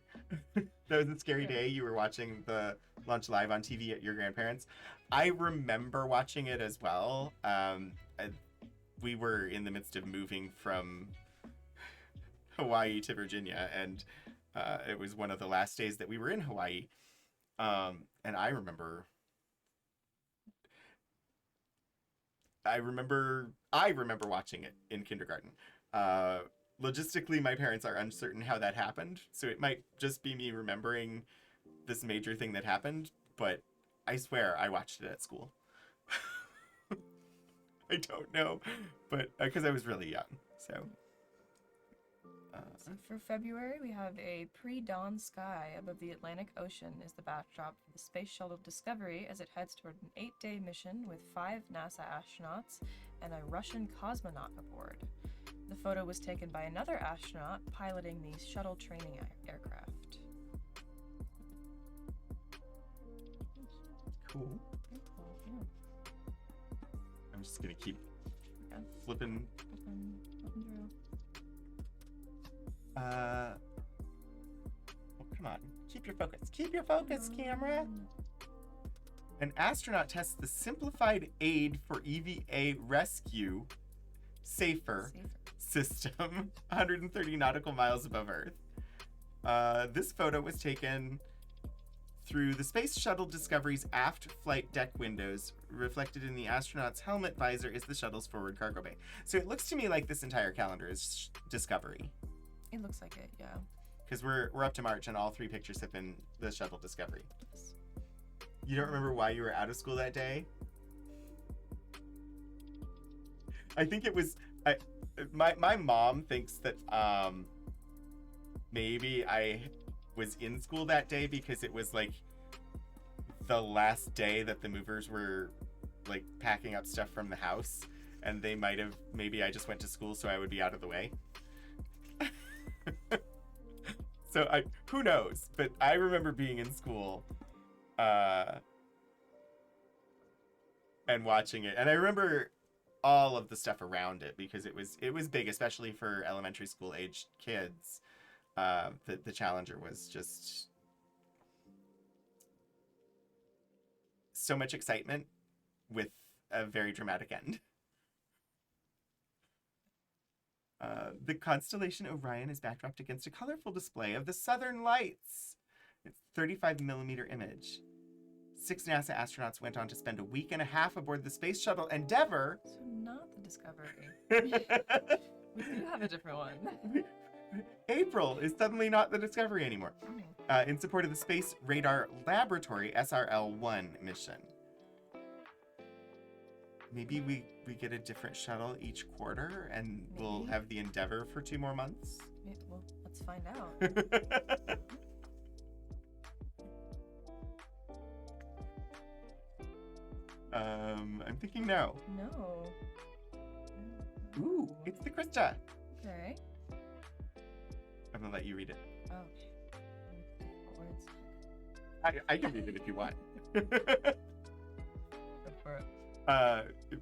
That was a scary day. You were watching the launch live on TV at your grandparents'. I remember watching it as well. We were in the midst of moving from Hawaii to Virginia, and it was one of the last days that we were in Hawaii. And I remember watching it in kindergarten. Logistically, my parents are uncertain how that happened, so it might just be me remembering this major thing that happened, but I swear I watched it at school. I don't know, but because I was really young, so. So for February, we have a pre-dawn sky above the Atlantic Ocean is the backdrop for the Space Shuttle Discovery as it heads toward an 8-day mission with 5 NASA astronauts and a Russian cosmonaut aboard. The photo was taken by another astronaut piloting the shuttle training aircraft. Cool. Very cool, yeah. I'm just gonna keep Okay. flipping. Flipping through. Oh, come on. Keep your focus. Keep your focus, camera. An astronaut tests the simplified aid for EVA rescue safer system 130 nautical miles above Earth. This photo was taken through the Space Shuttle Discovery's aft flight deck windows. Reflected in the astronaut's helmet visor is the shuttle's forward cargo bay. So it looks to me like this entire calendar is Discovery. It looks like it, yeah. Because we're up to March and all 3 pictures have been the Shuttle Discovery. You don't remember why you were out of school that day? I think it was my mom thinks that maybe I was in school that day because it was like the last day that the movers were like packing up stuff from the house, and they maybe I just went to school so I would be out of the way. So who knows, but I remember being in school and watching it, and I remember all of the stuff around it because it was big, especially for elementary school aged kids. The Challenger was just so much excitement with a very dramatic end. The constellation Orion is backdropped against a colorful display of the Southern Lights. It's a 35mm image. 6 NASA astronauts went on to spend a week and a half aboard the space shuttle Endeavour. So not the Discovery. We do have a different one. April is suddenly not the Discovery anymore. In support of the Space Radar Laboratory SRL-1 mission. Maybe we get a different shuttle each quarter and we'll Maybe. have the Endeavour for 2 more months. Well, let's find out. I'm thinking no. No. Ooh, it's the Krista. Okay. I'm gonna let you read it. Oh. Words. I can read it if you want. Go for it.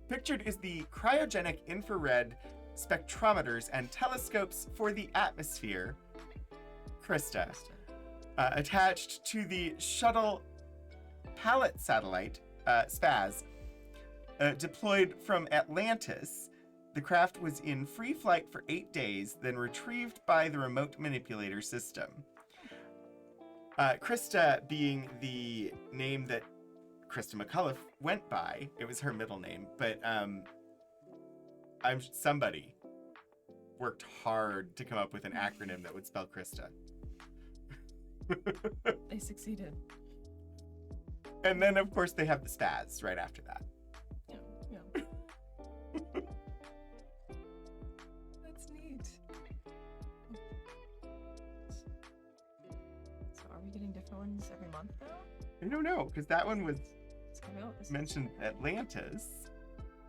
Pictured is the cryogenic infrared spectrometers and telescopes for the atmosphere, Krista, attached to the shuttle pallet satellite, SPAS, deployed from Atlantis. The craft was in free flight for 8 days, then retrieved by the remote manipulator system. Krista being the name that Krista McCullough went by. It was her middle name, but somebody worked hard to come up with an acronym that would spell Krista. They succeeded. And then, of course, they have the SPAS right after that. Yeah. That's neat. So are we getting different ones every month now? I don't know, because that one was Let's go out this mentioned Atlantis.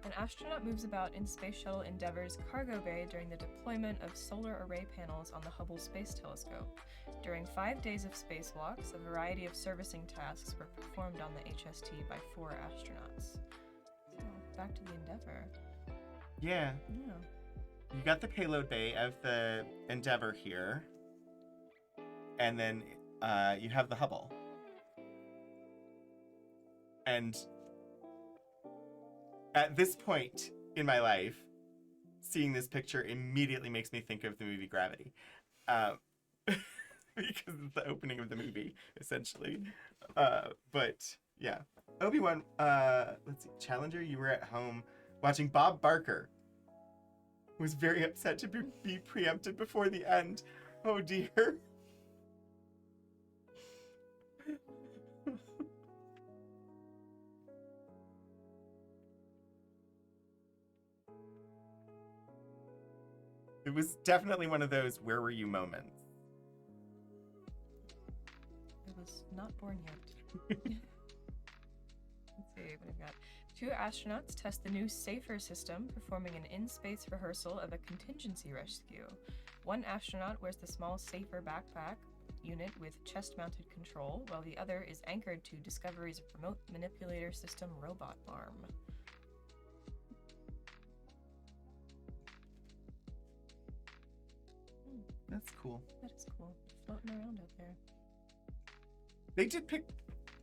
An astronaut moves about in Space Shuttle Endeavour's cargo bay during the deployment of solar array panels on the Hubble Space Telescope. During 5 days of spacewalks, a variety of servicing tasks were performed on the HST by 4 astronauts. So, back to the Endeavour. Yeah. Yeah. You got the payload bay of the Endeavour here. And then you have the Hubble. And at this point in my life, seeing this picture immediately makes me think of the movie Gravity. Because it's the opening of the movie, essentially. But, yeah. Obi-Wan, let's see, Challenger, you were at home watching Bob Barker. Was very upset to be preempted before the end. Oh, dear. It was definitely one of those where were you moments. I was not born yet. Let's see. see what I've got. 2 astronauts test the new SAFER system, performing an in-space rehearsal of a contingency rescue. 1 astronaut wears the small SAFER backpack unit with chest-mounted control, while the other is anchored to Discovery's remote manipulator system robot arm. That's cool. That is cool. Floating around out there.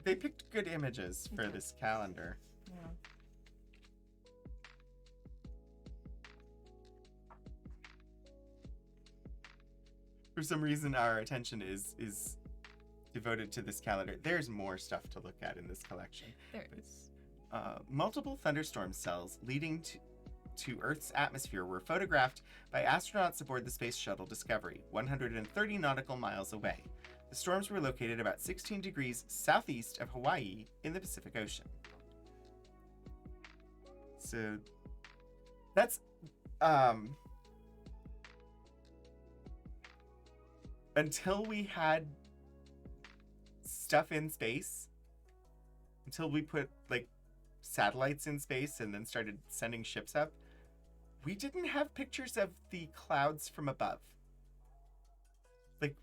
They picked good images for did. this calendar. Yeah. For some reason, our attention is devoted to this calendar. There's more stuff to look at in this collection. There it is. Multiple thunderstorm cells leading to Earth's atmosphere were photographed by astronauts aboard the Space Shuttle Discovery, 130 nautical miles away. The storms were located about 16 degrees southeast of Hawaii in the Pacific Ocean. So that's until we had stuff in space, until we put like satellites in space and then started sending ships up, we didn't have pictures of the clouds from above. Like,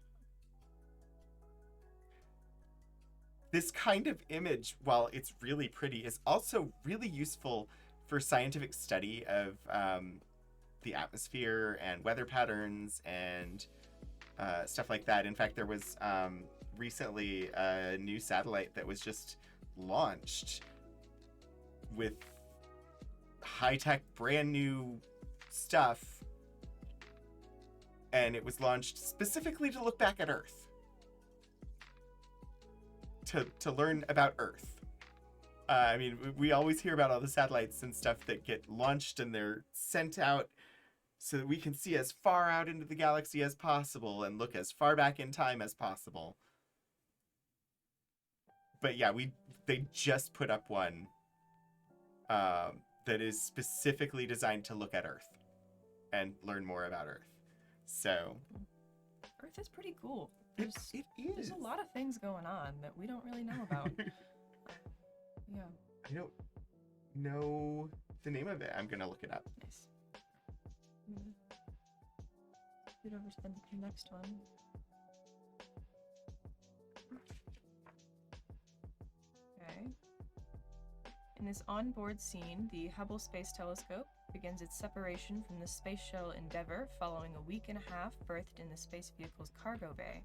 this kind of image, while it's really pretty, is also really useful for scientific study of the atmosphere and weather patterns and stuff like that. In fact, there was recently a new satellite that was just launched with high-tech, brand new stuff, and it was launched specifically to look back at Earth, to learn about Earth. I mean, we always hear about all the satellites and stuff that get launched and they're sent out so that we can see as far out into the galaxy as possible and look as far back in time as possible. But yeah, they just put up one that is specifically designed to look at Earth and learn more about Earth. So Earth is pretty cool. it There's is. a lot of things going on that we don't really know about. Yeah. I don't know the name of it. I'm gonna look it up. Nice. Get over to the next one. Okay. In this onboard scene, the Hubble Space Telescope begins its separation from the Space Shuttle Endeavour following a week and a half berthed in the space vehicle's cargo bay.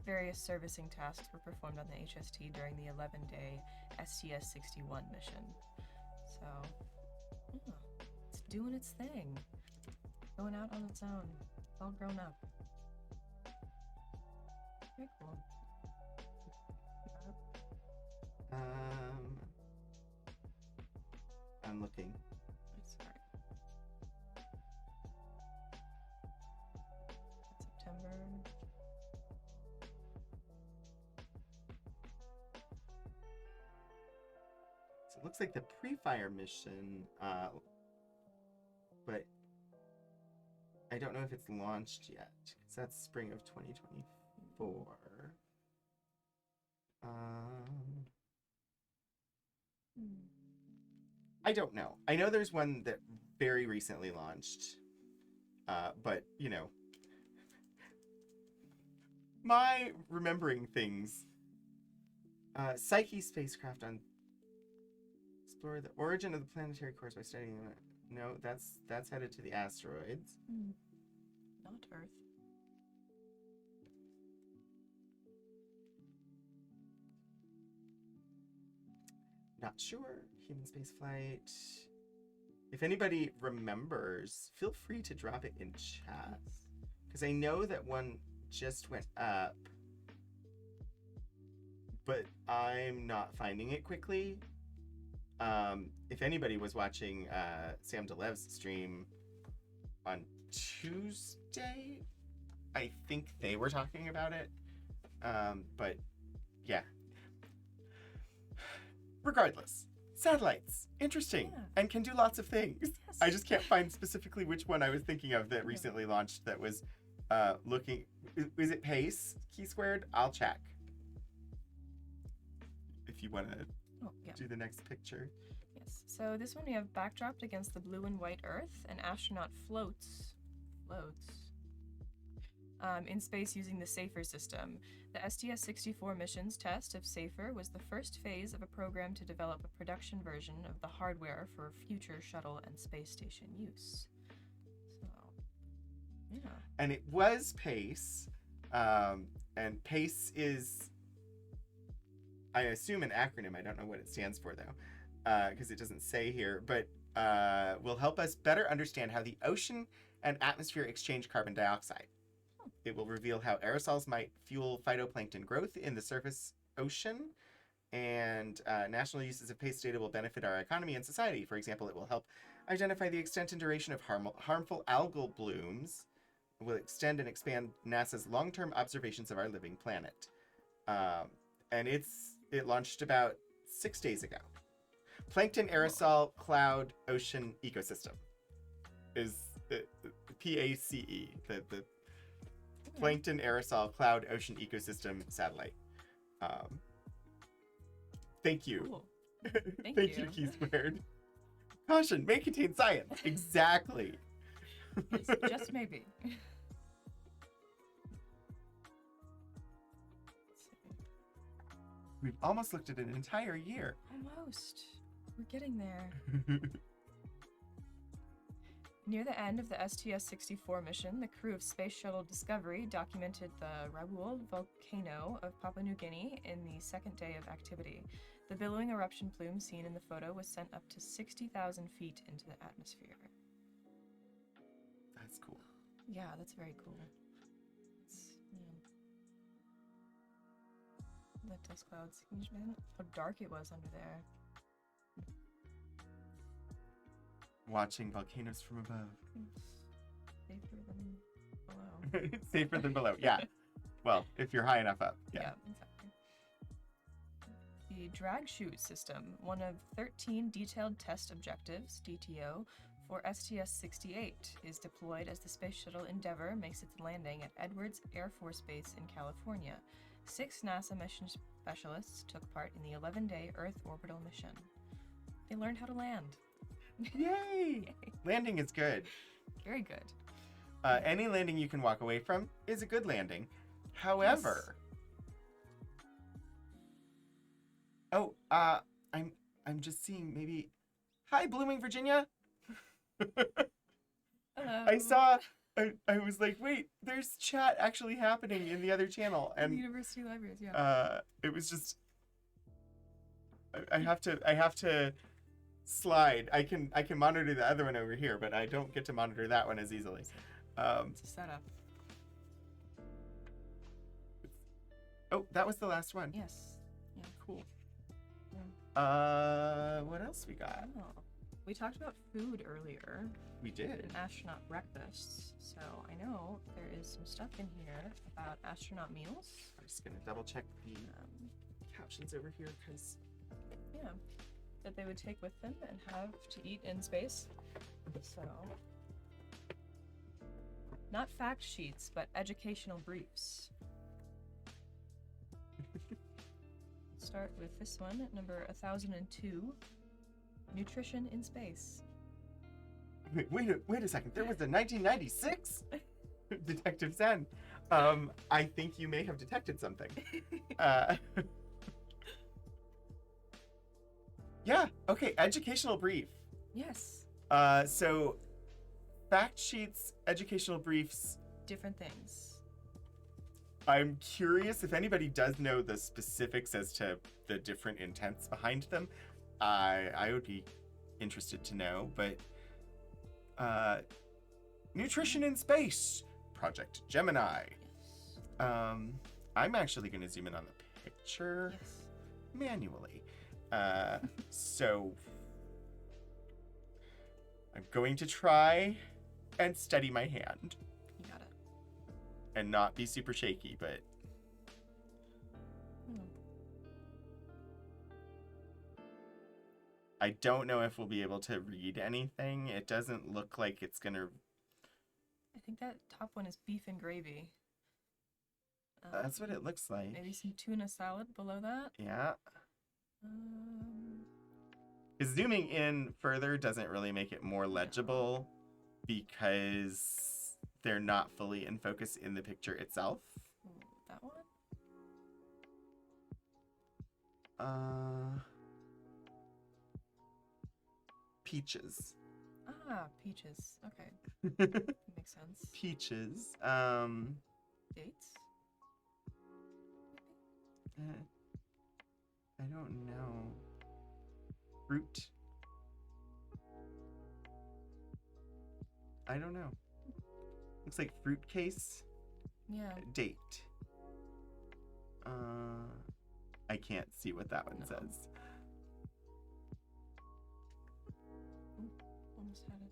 Various servicing tasks were performed on the HST during the 11-day STS-61 mission. So, yeah, it's doing its thing. Going out on its own. It's all grown up. Very cool. I'm looking. That's right. September. So it looks like the pre-fire mission, but I don't know if it's launched yet, because that's spring of 2024. I don't know. I know there's one that very recently launched, but, you know, my remembering things, Psyche spacecraft on explore the origin of the planetary course by studying it. No, that's headed to the asteroids. Not Earth. Not sure. Human spaceflight. If anybody remembers, feel free to drop it in chat. Because I know that one just went up, but I'm not finding it quickly. If anybody was watching Sam DeLev's stream on Tuesday, I think they were talking about it. But yeah. Regardless, satellites, interesting, Yeah. and can do lots of things. Yes. I just can't find specifically which one I was thinking of that recently launched that was looking. Is it PACE key squared? I'll check. If you want to Oh, yeah. do the next picture. Yes. So this one we have backdropped against the blue and white Earth. An astronaut floats in space using the SAFER system. The STS-64 mission's test of SAFER was the first phase of a program to develop a production version of the hardware for future shuttle and space station use. So, yeah. And it was PACE, and PACE is, I assume, an acronym. I don't know what it stands for, though, because it doesn't say here, but will help us better understand how the ocean and atmosphere exchange carbon dioxide. It will reveal how aerosols might fuel phytoplankton growth in the surface ocean, and national uses of PACE data will benefit our economy and society. For example, it will help identify the extent and duration of harmful algal blooms, will extend and expand NASA's long-term observations of our living planet. And it launched about 6 days ago. Plankton Aerosol Cloud Ocean Ecosystem is PACE, the Plankton Aerosol Cloud Ocean Ecosystem Satellite. Thank you. Cool. Thank you, Key Squared. Caution, may contain science. Exactly. Yes, just maybe. We've almost looked at an entire year. Almost. We're getting there. Near the end of the STS-64 mission, the crew of Space Shuttle Discovery documented the Raoul volcano of Papua New Guinea in the second day of activity. The billowing eruption plume seen in the photo was sent up to 60,000 feet into the atmosphere. That's cool. Yeah, that's very cool. The dust clouds. Can you imagine how dark it was under there? Watching volcanoes from above. Safer than below. Safer than below, yeah. Well, if you're high enough up. Yeah. Exactly. The drag chute system, one of 13 detailed test objectives, DTO, for STS-68, is deployed as the Space Shuttle Endeavour makes its landing at Edwards Air Force Base in California. 6 NASA mission specialists took part in the 11-day Earth orbital mission. They learned how to land. Yay! Landing is good. Very good. Any landing you can walk away from is a good landing. However, I'm just seeing maybe. Hi, Blooming, Virginia. Hello. I was like, wait, there's chat actually happening in the other channel, The and university libraries, yeah. it was just. I have to slide. I can monitor the other one over here, but I don't get to monitor that one as easily. It's a setup. Oh, that was the last one. Yes. Yeah. Cool. Yeah. What else we got? Oh. We talked about food earlier. We did. And astronaut breakfasts. So I know there is some stuff in here about astronaut meals. I'm just gonna double check the captions over here because. Yeah. That they would take with them and have to eat in space. So. Not fact sheets, but educational briefs. Start with this one, number 1002. Nutrition in space. Wait a second. There was a 1996 Detective Zen. I think you may have detected something. Yeah. Okay. Educational brief. Yes. So, fact sheets, educational briefs. Different things. I'm curious if anybody does know the specifics as to the different intents behind them. I would be interested to know, but Nutrition in Space, Project Gemini. Yes. I'm actually going to zoom in on the picture Yes. manually. So I'm going to try and steady my hand You got it. and not be super shaky, but I don't know if we'll be able to read anything. It doesn't look like it's gonna. I think that top one is beef and gravy. That's what it looks like. Maybe some tuna salad below that. Yeah. Because zooming in further doesn't really make it more legible because they're not fully in focus in the picture itself. Ooh, that one? Peaches. Ah, peaches. Okay. Makes sense. Peaches. Dates? I don't know. Fruit. I don't know. Looks like fruit case. Yeah. Date. I can't see what that one says. Ooh, almost had it.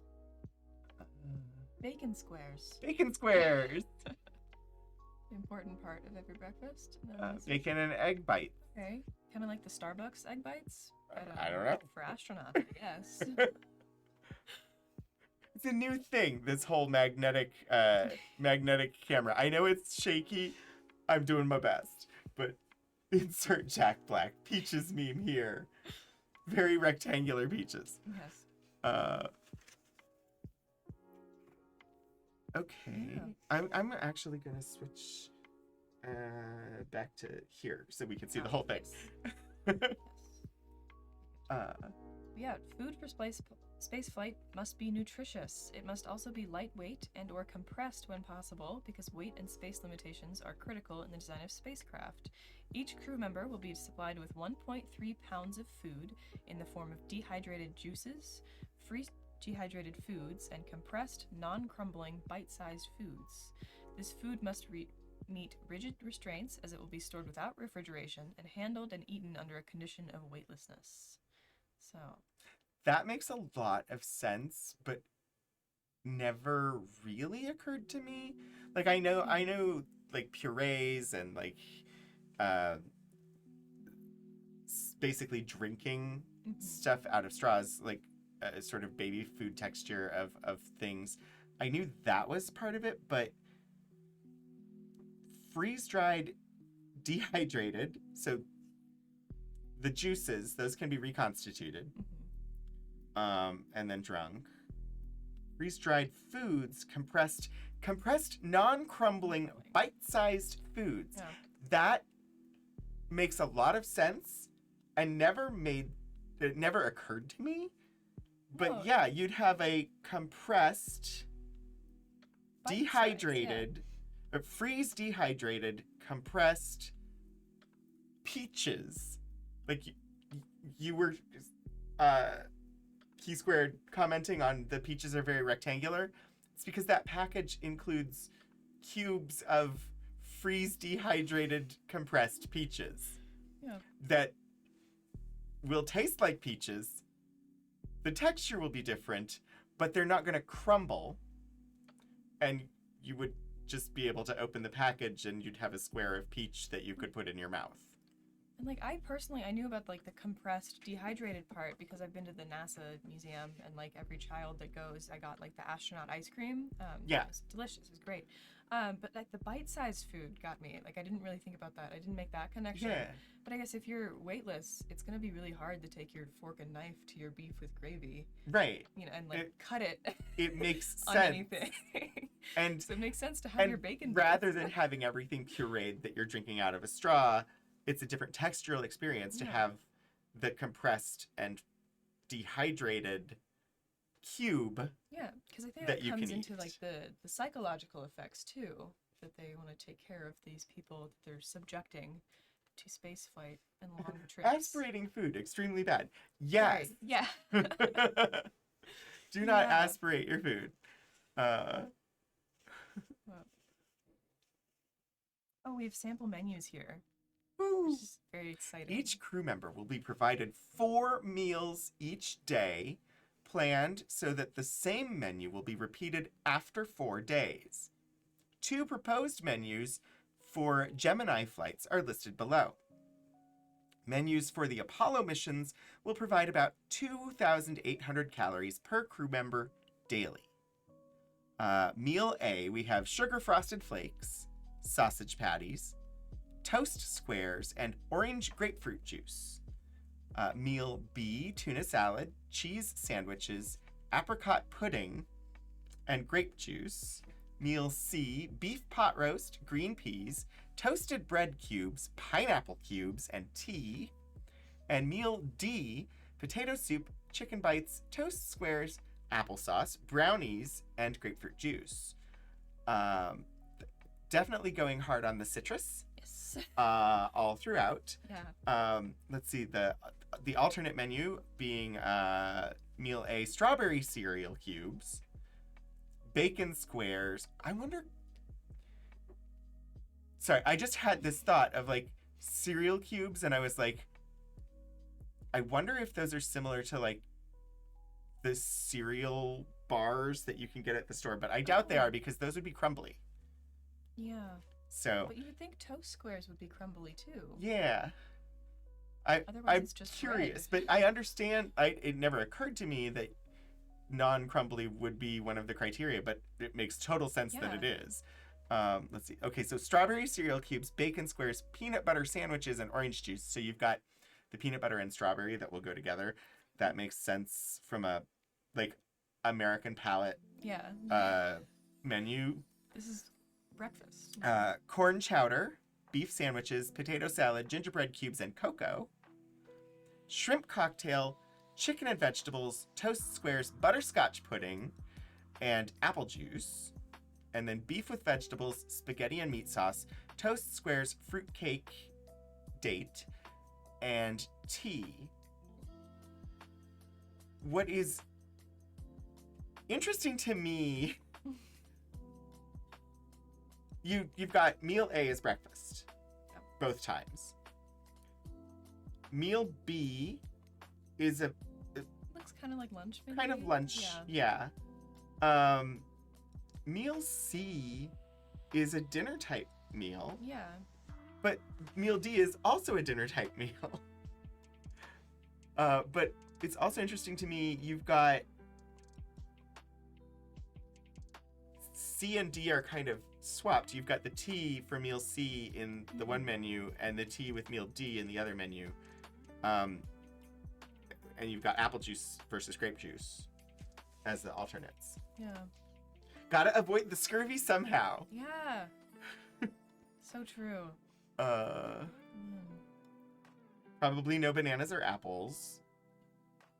Bacon squares. Bacon squares. The important part of every breakfast. Bacon and egg bites. Okay. Kind of like the Starbucks egg bites. But, I don't know. For astronauts, I guess. It's a new thing, this whole magnetic camera. I know it's shaky. I'm doing my best. But insert Jack Black. Peaches meme here. Very rectangular peaches. Yes. Okay. Yeah. I'm actually going to switch back to here so we can see the whole thing. Yes. Uh, Yeah, food for space flight must be nutritious. It must also be lightweight and or compressed when possible because weight and space limitations are critical in the design of spacecraft. Each crew member will be supplied with 1.3 pounds of food in the form of dehydrated juices, freeze dehydrated foods, and compressed, non-crumbling, bite-sized foods. This food must meet rigid restraints as it will be stored without refrigeration and handled and eaten under a condition of weightlessness. So, that makes a lot of sense, but never really occurred to me. Like I know like purees and like basically drinking stuff out of straws, like a sort of baby food texture of things. I knew that was part of it, but freeze-dried, dehydrated, so the juices, those can be reconstituted, and then drunk. Freeze-dried foods, compressed, non-crumbling, bite-sized foods. yeah. That makes a lot of sense, and it never occurred to me. But No. yeah, you'd have a compressed, Bite-sized, dehydrated, freeze dehydrated, compressed peaches. Like you were Key Squared commenting on the peaches are very rectangular. It's because that package includes cubes of freeze dehydrated compressed peaches Yeah. that will taste like peaches. The texture will be different, but they're not going to crumble. And you would just be able to open the package and you'd have a square of peach that you could put in your mouth. And like I knew about like the compressed dehydrated part because I've been to the NASA museum and like every child that goes, I got like the astronaut ice cream. Yeah. It was delicious. It was great. But like the bite-sized food got me. Like I didn't really think about that. I didn't make that connection. Yeah. But I guess if you're weightless, it's gonna be really hard to take your fork and knife to your beef with gravy. Right. You know, and like cut it. It makes on sense. anything. And So it makes sense to have your bacon. rather bits. than having everything pureed that you're drinking out of a straw, it's a different textural experience to Yeah. have the compressed and dehydrated cube. Yeah, because I think that that you comes can into eat. like the psychological effects too, that they want to take care of these people that they're subjecting to space flight and long trips. Aspirating food, extremely bad. Yes. Right, yeah. Do not Yeah. aspirate your food. Oh, we have sample menus here, Woo. which is very exciting. Each crew member will be provided 4 meals each day, planned so that the same menu will be repeated after 4 days. 2 proposed menus for Gemini flights are listed below. Menus for the Apollo missions will provide about 2,800 calories per crew member daily. Meal A, we have sugar frosted flakes, sausage patties, toast squares, and orange grapefruit juice. Meal B, tuna salad, cheese sandwiches, apricot pudding, and grape juice. Meal C, beef pot roast, green peas, toasted bread cubes, pineapple cubes, and tea. And meal D, potato soup, chicken bites, toast squares, applesauce, brownies, and grapefruit juice. Definitely going hard on the citrus. Yes. All throughout. Yeah. Let's see, the alternate menu being meal A, strawberry cereal cubes, bacon squares. Sorry, I just had this thought of like cereal cubes, and I was like, I wonder if those are similar to like the cereal bars that you can get at the store, but I doubt they are because those would be crumbly. Yeah. So. But you would think toast squares would be crumbly too. Yeah. Otherwise, I'm it's just curious, bread. but I understand. It never occurred to me that non-crumbly would be one of the criteria, but it makes total sense that it is. Let's see. Okay, so strawberry cereal cubes, bacon squares, peanut butter sandwiches, and orange juice. So you've got the peanut butter and strawberry that will go together. That makes sense from a like American palate Yeah. menu. This is breakfast. Corn chowder, beef sandwiches, potato salad, gingerbread cubes, and cocoa. Shrimp cocktail, chicken and vegetables, toast squares, butterscotch pudding, and apple juice. And then beef with vegetables, spaghetti and meat sauce, toast squares, fruit cake, date, and tea. What is interesting to me, you've got meal A as breakfast, both times. Meal B is a Looks kind of like lunch, maybe? kind of lunch, Yeah. yeah. Meal C is a dinner type meal, Yeah. but meal D is also a dinner type meal. But it's also interesting to me, you've got C and D are kind of swapped. You've got the tea for meal C in the one menu and the tea with meal D in the other menu. And you've got apple juice versus grape juice as the alternates. Yeah. Gotta avoid the scurvy somehow. Yeah. So true. Probably no bananas or apples.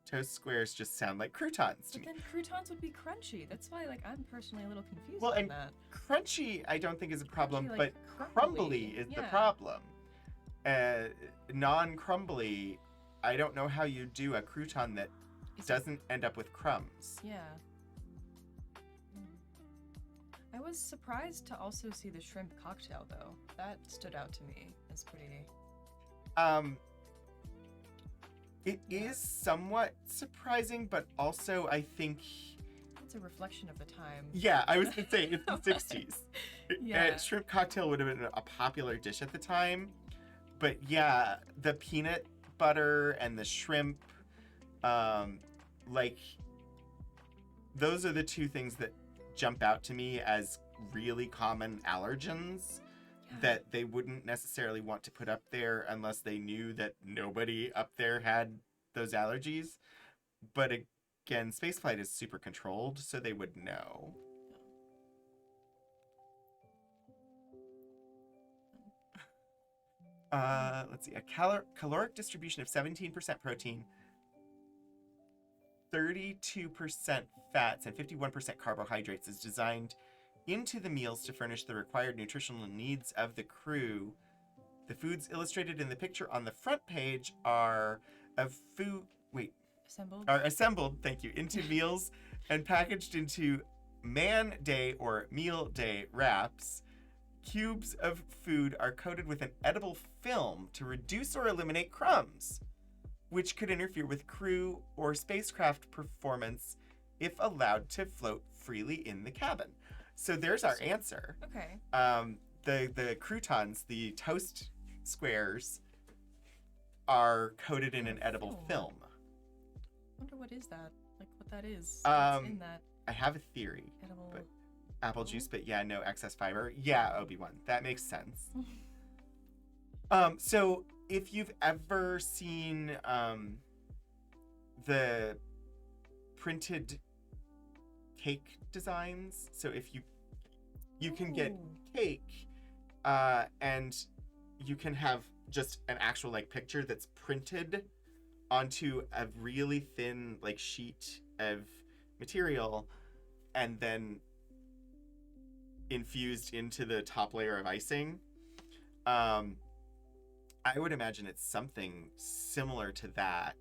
Toast squares just sound like croutons to But me. then croutons would be crunchy. That's why, like, I'm personally a little confused Well, on and that. crunchy I don't think is a problem, Crunchy, but like, crumbly is the yeah. problem. Non-crumbly, I don't know how you do a crouton that Is it- doesn't end up with crumbs. Yeah. I was surprised to also see the shrimp cocktail, though. That stood out to me as pretty. It is somewhat surprising, but also I think, It's a reflection of the time. yeah, I was gonna say it's the 60s. Yeah. Shrimp cocktail would have been a popular dish at the time, but yeah, the peanut butter and the shrimp, like, those are the two things that jump out to me as really common allergens that they wouldn't necessarily want to put up there unless they knew that nobody up there had those allergies. But again, spaceflight is super controlled, so they would know. Let's see, a caloric distribution of 17% protein, 32% fats, and 51% carbohydrates is designed into the meals to furnish the required nutritional needs of the crew. The foods illustrated in the picture on the front page are assembled, thank you, into meals and packaged into man day or meal day wraps. Cubes of food are coated with an edible film to reduce or eliminate crumbs, which could interfere with crew or spacecraft performance if allowed to float freely in the cabin. So there's our answer. Okay. The croutons, the toast squares, are coated in an edible film. I wonder what is that? Like, what that is. Um, What's in that I have a theory. edible... but apple juice, but yeah, no excess fiber. Yeah, Obi-Wan. That makes sense. So if you've ever seen the printed cake designs, so if you can get cake and you can have just an actual like picture that's printed onto a really thin like sheet of material and then infused into the top layer of icing. I would imagine it's something similar to that,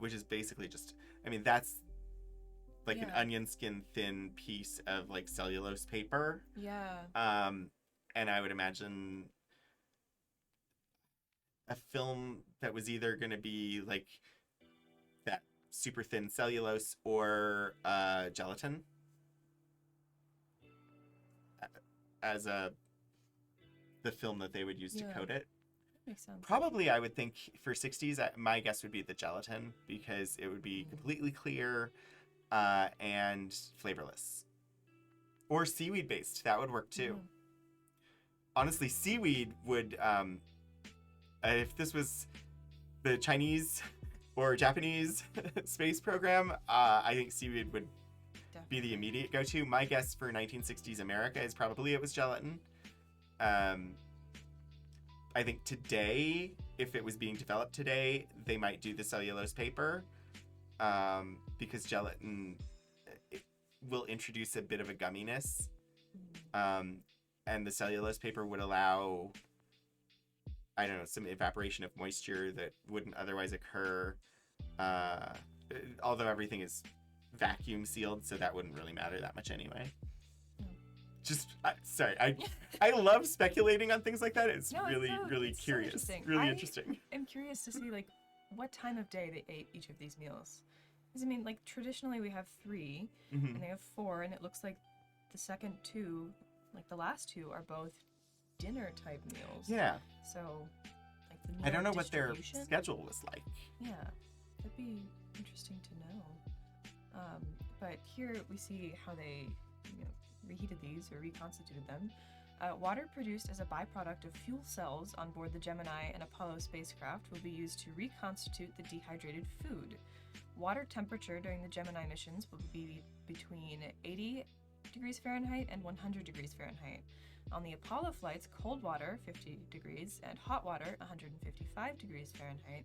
which is basically just, I mean, that's like an onion skin thin piece of like cellulose paper. Yeah. And I would imagine a film that was either going to be like that super thin cellulose or gelatin as the film that they would use to coat it. Makes sense. Probably I would think for 60s, my guess would be the gelatin because it would be completely clear and flavorless. Or seaweed based, that would work too. Honestly, seaweed would, if this was the Chinese or Japanese space program, I think seaweed would be the immediate go-to. My guess for 1960s America is probably it was gelatin. I think today, if it was being developed today, they might do the cellulose paper because gelatin will introduce a bit of a gumminess. And the cellulose paper would allow, I don't know, some evaporation of moisture that wouldn't otherwise occur. Although everything is vacuum sealed, so that wouldn't really matter that much anyway. Just sorry, I love speculating on things like that. It's really curious, really interesting. I'm curious to see like what time of day they ate each of these meals. Because I mean, like traditionally we have 3, and they have 4, and it looks like the second 2, like the last 2, are both dinner type meals. Yeah. So, like the meal I don't know what their distribution? schedule was like. Yeah, that'd be interesting to know. But here we see how they, reheated these or reconstituted them. Water produced as a byproduct of fuel cells on board the Gemini and Apollo spacecraft will be used to reconstitute the dehydrated food. Water temperature during the Gemini missions will be between 80 degrees Fahrenheit and 100 degrees Fahrenheit. On the Apollo flights, cold water, 50 degrees, and hot water, 155 degrees Fahrenheit,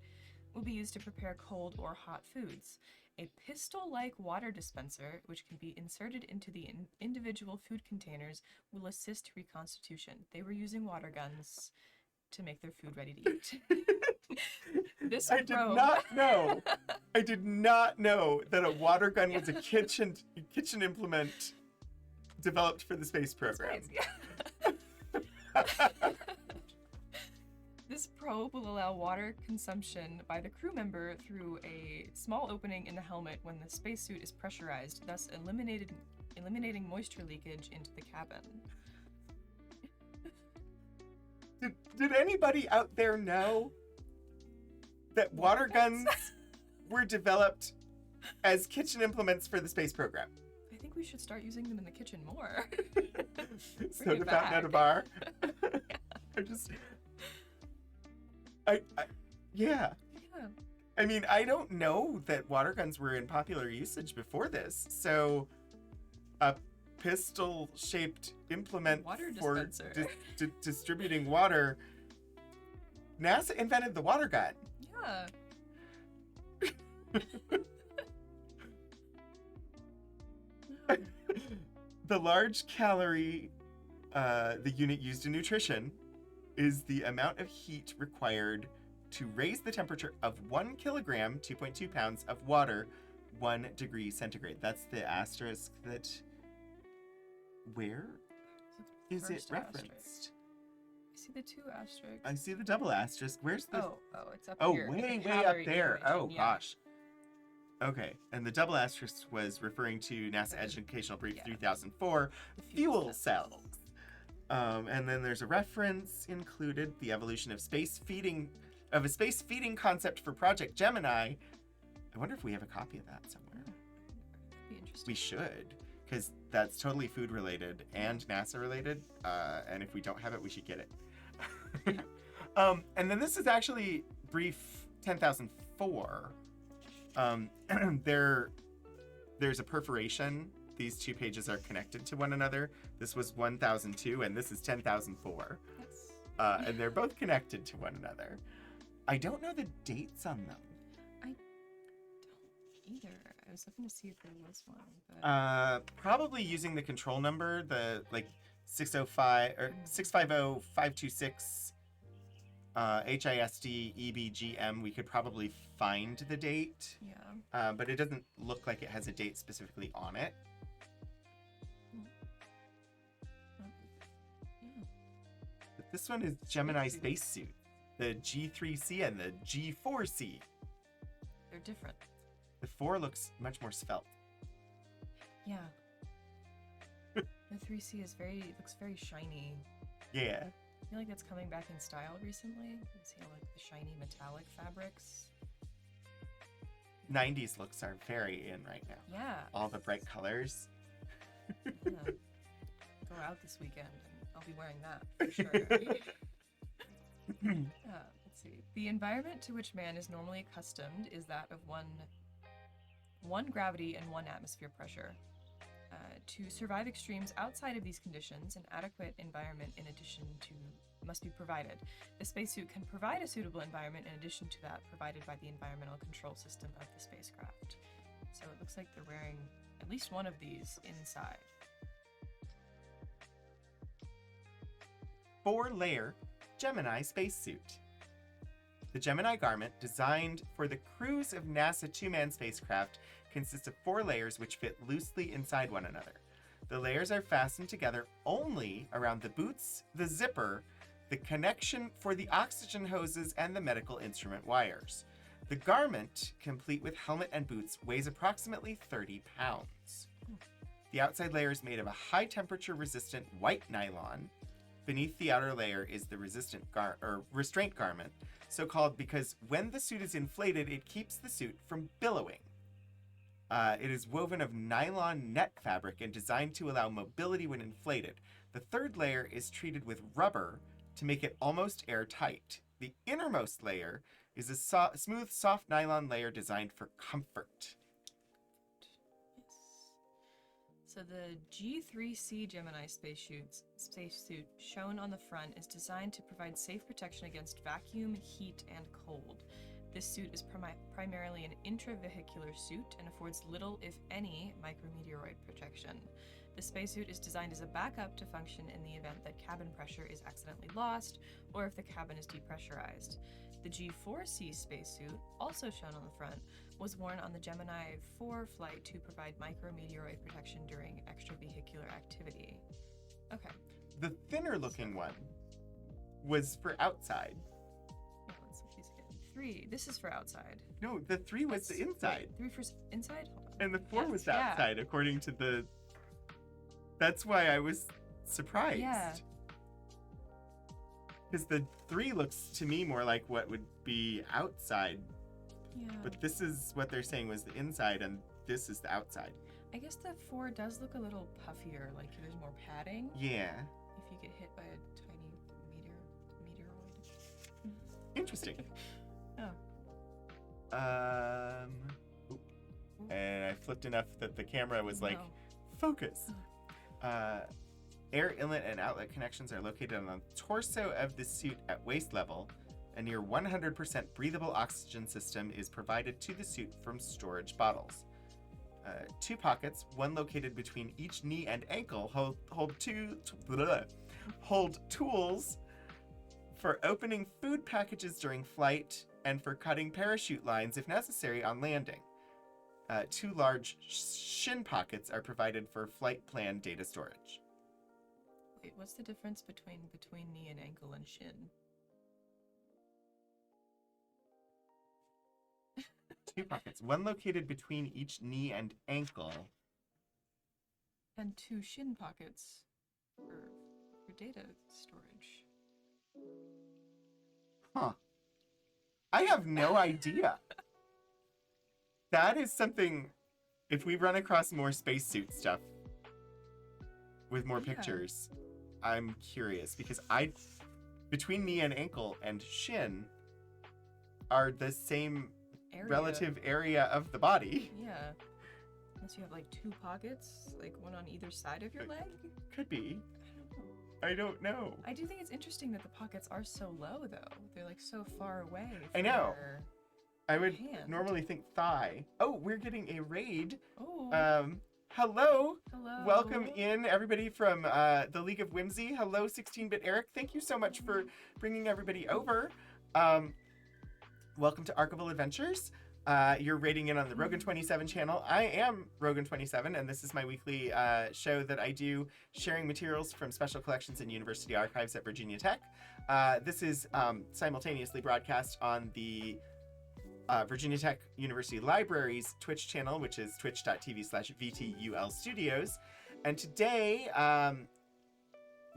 will be used to prepare cold or hot foods. A pistol-like water dispenser, which can be inserted into the individual food containers, will assist reconstitution. They were using water guns to make their food ready to eat. I did not know that a water gun was a kitchen implement developed for the space program. This probe will allow water consumption by the crew member through a small opening in the helmet when the spacesuit is pressurized, thus eliminating moisture leakage into the cabin. Did anybody out there know that water guns were developed as kitchen implements for the space program? I think we should start using them in the kitchen more. Soda fountain at a bar. Yeah. I mean, I don't know that water guns were in popular usage before this, so a pistol-shaped implement Water for dispenser. distributing water. NASA invented the water gun. Yeah. The large calorie, the unit used in nutrition, is the amount of heat required to raise the temperature of 1 kilogram, 2.2 pounds of water, 1 degree centigrade. That's the asterisk that... Where is it First referenced? asterisk. I see the 2 asterisks. I see the double asterisk. Where's the... Oh, it's up Oh, here. way up Calorie there. equation, Oh, yeah. gosh. Okay, and the double asterisk was referring to NASA Educational Brief 3004, fuel cells. And then there's a reference included, the evolution of a space feeding concept for Project Gemini. I wonder if we have a copy of that somewhere. That'd be interesting. We should, because that's totally food related and NASA related. And if we don't have it, we should get it. And then this is actually brief 10,004. There's a perforation. These two pages are connected to one another. This was 1,002, and this is 10,004. Yes. And they're both connected to one another. I don't know the dates on them. I don't either. I was looking to see if there was one, but Probably using the control number, the 605 or 650526 HISD EBGM. We could probably find the date. yeah. But it doesn't look like it has a date specifically on it. Yeah. But this one is Gemini spacesuit, the G3C and the G4C. They're different. The 4 looks much more svelte. Yeah. The 3C is looks very shiny. Yeah. I feel like that's coming back in style recently. You see how like the shiny metallic fabrics. 90s looks are very in right now. Yeah. All the bright colors. Yeah. Go out this weekend and I'll be wearing that for sure. Let's see. The environment to which man is normally accustomed is that of one gravity and 1 atmosphere pressure. To survive extremes outside of these conditions, an adequate environment must be provided. The spacesuit can provide a suitable environment in addition to that provided by the environmental control system of the spacecraft. So it looks like they're wearing at least one of these inside. 4-layer Gemini spacesuit. The Gemini garment, designed for the crews of NASA 2-man spacecraft, consists of 4 layers which fit loosely inside one another. The layers are fastened together only around the boots, the zipper, the connection for the oxygen hoses, and the medical instrument wires. The garment, complete with helmet and boots, weighs approximately 30 pounds. The outside layer is made of a high-temperature resistant white nylon. Beneath the outer layer is the restraint garment, so called because when the suit is inflated, it keeps the suit from billowing. It is woven of nylon net fabric and designed to allow mobility when inflated. The third layer is treated with rubber to make it almost airtight. The innermost layer is a smooth, soft nylon layer designed for comfort. Yes. So the G3C Gemini spacesuit shown on the front is designed to provide safe protection against vacuum, heat, and cold. This suit is primarily an intravehicular suit and affords little, if any, micrometeoroid protection. The spacesuit is designed as a backup to function in the event that cabin pressure is accidentally lost or if the cabin is depressurized. The G4C spacesuit, also shown on the front, was worn on the Gemini 4 flight to provide micrometeoroid protection during extravehicular activity. Okay. The thinner looking one was for outside. Let's look these again. 3. This is for outside. No, the 3 was the inside. 3 for inside? Hold on. And the 4 Yeah, was the yeah. outside, according to the... That's why I was surprised. Yeah. Because the 3 looks to me more like what would be outside. Yeah. But this is what they're saying was the inside, and this is the outside. I guess the 4 does look a little puffier, like there's more padding. Yeah. If you get hit by a tiny meteoroid. Interesting. Oh. Oop. And I flipped enough that the camera was like, No. focus. Air inlet and outlet connections are located on the torso of the suit at waist level. A near 100% breathable oxygen system is provided to the suit from storage bottles. 2 pockets, one located between each knee and ankle, hold tools for opening food packages during flight and for cutting parachute lines if necessary on landing. 2 large shin pockets are provided for flight plan data storage. Wait, what's the difference between knee and ankle and shin? 2 pockets, one located between each knee and ankle. And 2 shin pockets for data storage. Huh. I have no idea. That is something, if we run across more spacesuit stuff with more Yeah. pictures, I'm curious because I between knee and ankle and shin are the same Area. relative area of the body. Yeah. Unless you have like two pockets, like one on either side of your leg. Could be. I don't know. I don't know. I do think it's interesting that the pockets are so low, though. They're like so far away. I know. your I would hand. normally think thigh. Oh, we're getting a raid. Oh. Hello. Hello. Welcome in, everybody from the League of Whimsy. Hello, 16-Bit Eric. Thank you so much for bringing everybody over. Welcome to Archival Adventures. You're raiding in on the Rogan 27 channel. I am Rogan 27, and this is my weekly show that I do, sharing materials from special collections and university archives at Virginia Tech. This is simultaneously broadcast on the Virginia Tech University Library's Twitch channel, which is twitch.tv/VTUL Studios. And today,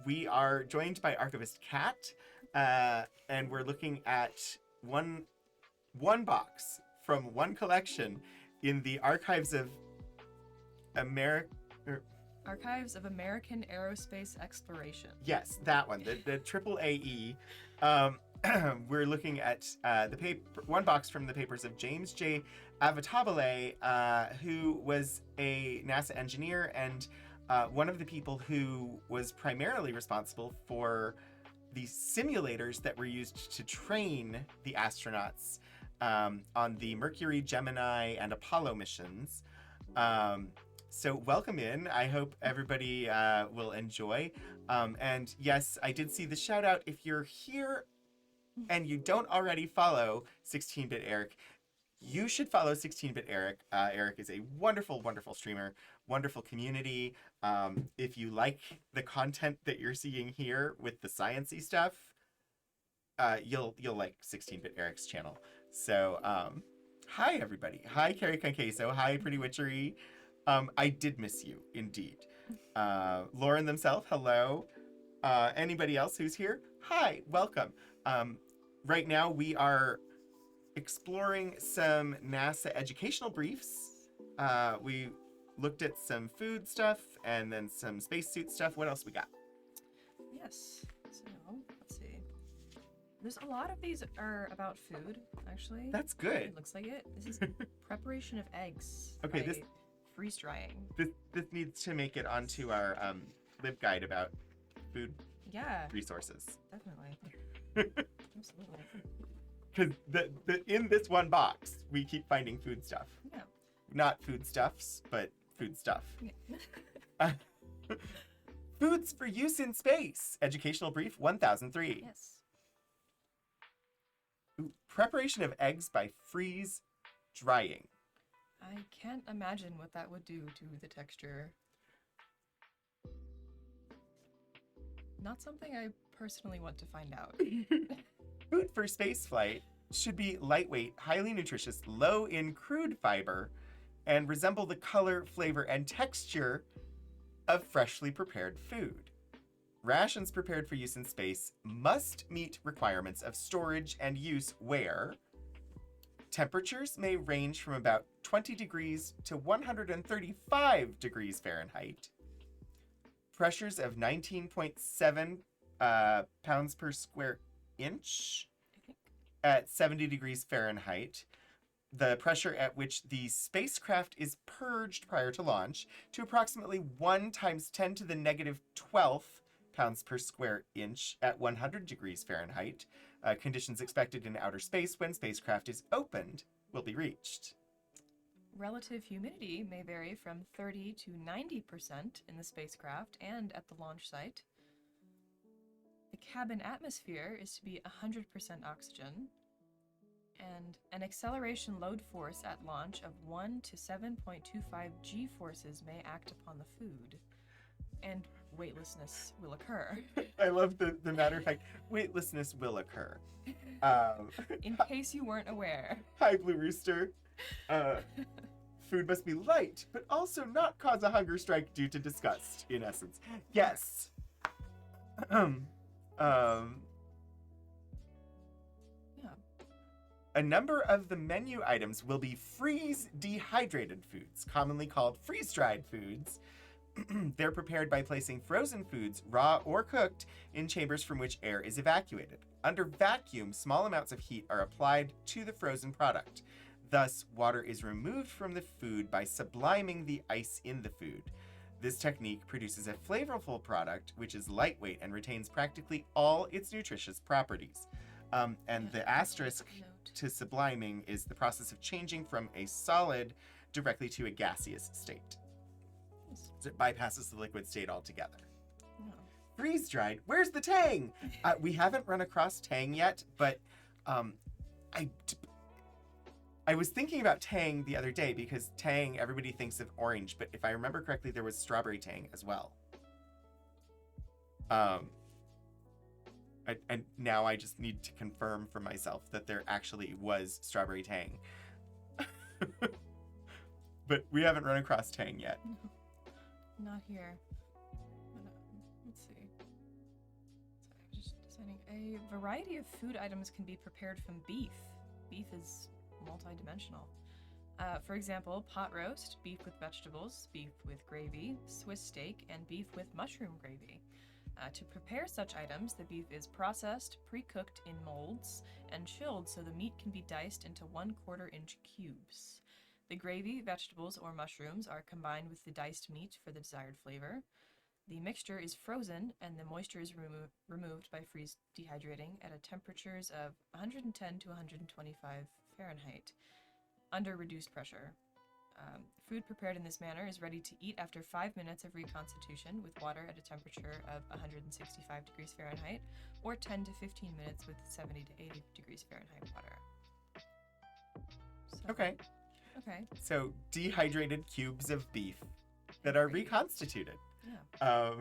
we are joined by Archivist Kat, and we're looking at one box from one collection in the Archives of Archives of American Aerospace Exploration. Yes, that one, the AAAE. We're looking at one box from the papers of James J. Avitabile, who was a NASA engineer and one of the people who was primarily responsible for the simulators that were used to train the astronauts on the Mercury, Gemini, and Apollo missions. So welcome in. I hope everybody will enjoy. And yes, I did see the shout out. If you're here and you don't already follow 16-Bit Eric, you should follow 16-Bit Eric. Eric is a wonderful, wonderful streamer, wonderful community. If you like the content that you're seeing here with the sciencey stuff, you'll like 16-Bit Eric's channel. So, hi everybody. Hi Carrie Conqueso. Hi Pretty Witchery. I did miss you, indeed. Lauren themselves, hello. Anybody else who's here? Hi, welcome. Right now we are exploring some NASA educational briefs. We looked at some food stuff and then some spacesuit stuff. What else we got? Yes. So, let's see. There's a lot of these are about food, actually. That's good. It looks like it. This is preparation of eggs. Okay, by this freeze drying. this needs to make it onto our lib guide about food Yeah, resources. definitely. Absolutely. Because the in this one box, we keep finding food stuff. Yeah. Not foodstuffs, but food stuff. Yeah. Foods for use in space. Educational brief 1003. Yes. Ooh, preparation of eggs by freeze drying. I can't imagine what that would do to the texture. Not something I personally want to find out. Food for spaceflight should be lightweight, highly nutritious, low in crude fiber, and resemble the color, flavor, and texture of freshly prepared food. Rations prepared for use in space must meet requirements of storage and use where temperatures may range from about 20 degrees to 135 degrees Fahrenheit. Pressures of 19.7 pounds per square inch I think. at 70 degrees Fahrenheit. The pressure at which the spacecraft is purged prior to launch to approximately 1 × 10 to the negative 12th pounds per square inch at 100 degrees Fahrenheit. Conditions expected in outer space when spacecraft is opened will be reached. Relative humidity may vary from 30 to 90% in the spacecraft and at the launch site. The cabin atmosphere is to be 100% oxygen, and an acceleration load force at launch of 1 to 7.25 g-forces may act upon the food, and weightlessness will occur. I love the matter of fact, weightlessness will occur. In case you weren't aware. Hi, Blue Rooster. Food must be light, but also not cause a hunger strike due to disgust, in essence. Yes. Yeah. A number of the menu items will be freeze dehydrated foods, commonly called freeze-dried foods, They're prepared by placing frozen foods, raw or cooked, in chambers from which air is evacuated. Under vacuum, small amounts of heat are applied to the frozen product. Thus, water is removed from the food by subliming the ice in the food. This technique produces a flavorful product which is lightweight and retains practically all its nutritious properties. And the asterisk to subliming is the process of changing from a solid directly to a gaseous state. So it bypasses the liquid state altogether. No. Freeze-dried. Where's the tang? We haven't run across tang yet, but I was thinking about tang the other day because tang, everybody thinks of orange, but if I remember correctly, there was strawberry tang as well. And now I just need to confirm for myself that there actually was strawberry tang. But we haven't run across tang yet. No, not here. But, let's see. Sorry, I'm just deciding. A variety of food items can be prepared from beef. Beef is multidimensional. For example, pot roast, beef with vegetables, beef with gravy, Swiss steak, and beef with mushroom gravy. To prepare such items, the beef is processed, pre-cooked in molds, and chilled so the meat can be diced into 1/4 inch cubes. The gravy, vegetables, or mushrooms are combined with the diced meat for the desired flavor. The mixture is frozen, and the moisture is removed by freeze dehydrating at temperatures of 110 to 125 Fahrenheit under reduced pressure. Food prepared in this manner is ready to eat after 5 minutes of reconstitution with water at a temperature of 165 degrees Fahrenheit or 10 to 15 minutes with 70 to 80 degrees Fahrenheit water. So, Okay. Okay. So dehydrated cubes of beef that are reconstituted. Yeah.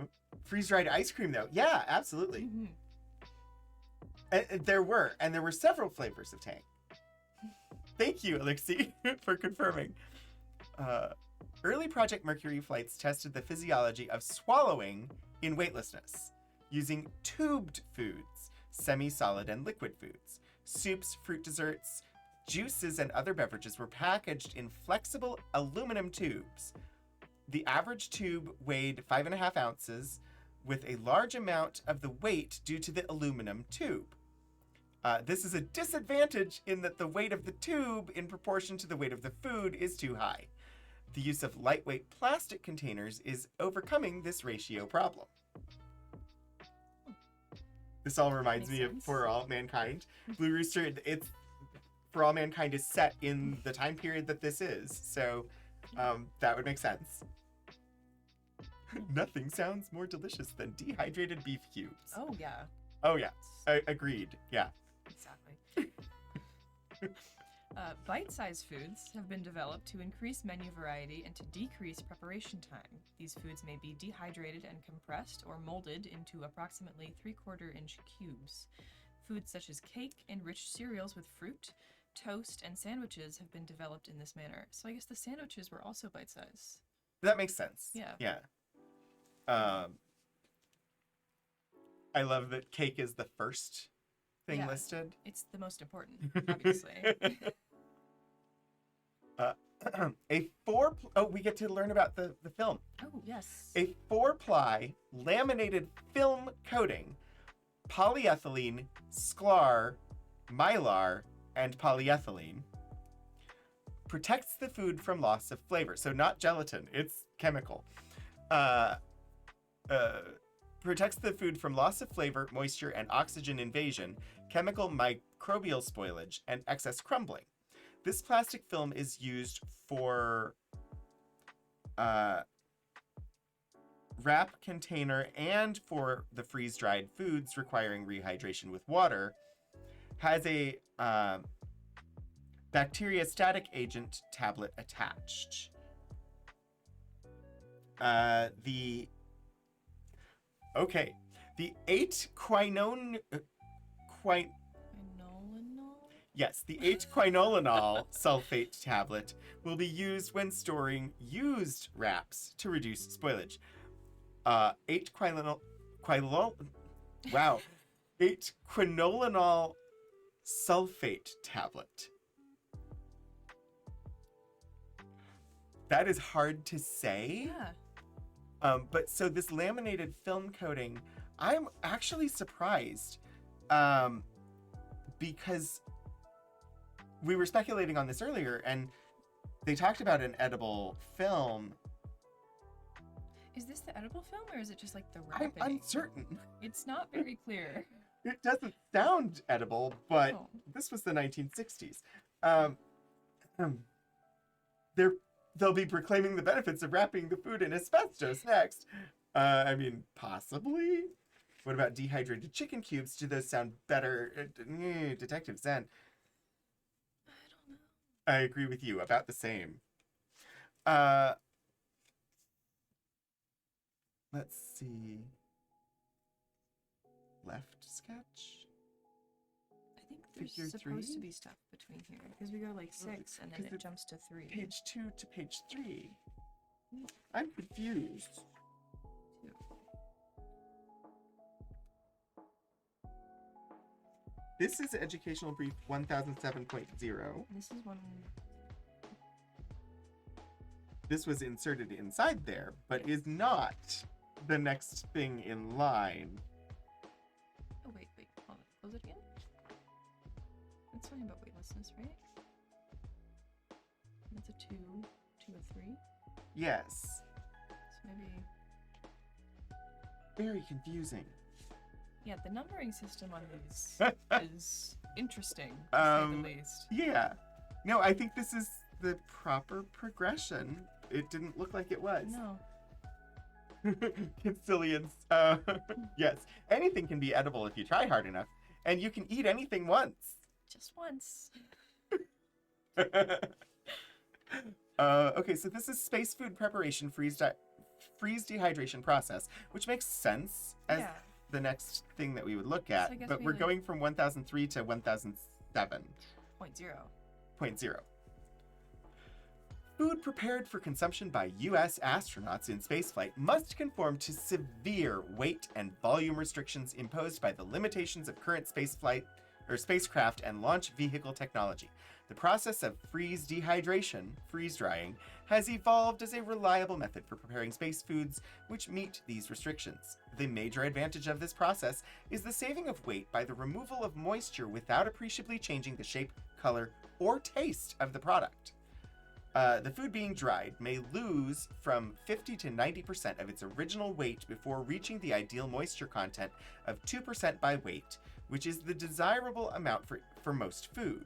Freeze-dried ice cream, though. Yeah, absolutely. Mm-hmm. There were several flavors of tang. Thank you, Alexi, for confirming. Early Project Mercury flights tested the physiology of swallowing in weightlessness, using tubed foods, semi-solid and liquid foods. Soups, fruit desserts, juices, and other beverages were packaged in flexible aluminum tubes. The average tube weighed 5.5 ounces, with a large amount of the weight due to the aluminum tube. This is a disadvantage in that the weight of the tube in proportion to the weight of the food is too high. The use of lightweight plastic containers is overcoming this ratio problem. This all reminds me of For All Mankind. Blue Rooster, it's For All Mankind is set in the time period that this is, so that would make sense. Nothing sounds more delicious than dehydrated beef cubes. Oh, yeah. Oh, yeah. Agreed. Yeah. Exactly. Bite-sized foods have been developed to increase menu variety and to decrease preparation time. These foods may be dehydrated and compressed or molded into approximately 3/4 inch cubes. Foods such as cake, enriched cereals with fruit, toast, and sandwiches have been developed in this manner. So I guess the sandwiches were also bite-sized. That makes sense. Yeah. Yeah. I love that cake is the first thing Yeah. listed. It's the most important, obviously. We get to learn about the film. Oh, yes. A 4-ply laminated film coating, polyethylene, sklar, mylar, and polyethylene, protects the food from loss of flavor. So not gelatin, it's chemical. Protects the food from loss of flavor, moisture, and oxygen invasion, chemical microbial spoilage, and excess crumbling. This plastic film is used for wrap container and for the freeze-dried foods requiring rehydration with water. Has a bacteriostatic agent tablet attached. The 8-quinolinol. Yes, the 8-quinolinol sulfate tablet will be used when storing used wraps to reduce spoilage. 8-quinolinol sulfate tablet. That is hard to say. Yeah. But so this laminated film coating, I'm actually surprised because we were speculating on this earlier, and they talked about an edible film. Is this the edible film, or is it just like the I'm wrapping? uncertain. It's not very clear. It doesn't sound edible, but Oh. this was the 1960s. They'll be proclaiming the benefits of wrapping the food in asbestos next. I mean, possibly. What about dehydrated chicken cubes? Do those sound better? Detective Zen. I don't know. I agree with you. About the same. Let's see. Left sketch? I think there's Figure supposed to three? be stuff between here because we go like 6 and then 'cause it it's jumps to 3. Page 2 to page 3. I'm confused. 2. This is Educational Brief 1007.0. This is one. This was inserted inside there, but is not the next thing in line. Oh wait, hold on. Close it again. It's talking about weightlessness, right? That's a 2, 2 a 3. Yes. So maybe. Very confusing. Yeah, the numbering system on these is interesting, to say the least. Yeah. No, I think this is the proper progression. It didn't look like it was. No. Concilians. Yes. Anything can be edible if you try hard enough. And you can eat anything once. Just once. Okay, so this is space food preparation freeze dehydration process, which makes sense as Yeah. the next thing that we would look at. So I guess But we we're would- going from 1003 to 1007.0. 0.0. Food prepared for consumption by U.S. astronauts in spaceflight must conform to severe weight and volume restrictions imposed by the limitations of current spacecraft and launch vehicle technology. The process of freeze drying, has evolved as a reliable method for preparing space foods which meet these restrictions. The major advantage of this process is the saving of weight by the removal of moisture without appreciably changing the shape, color, or taste of the product. The food being dried may lose from 50 to 90% of its original weight before reaching the ideal moisture content of 2% by weight, which is the desirable amount for most food.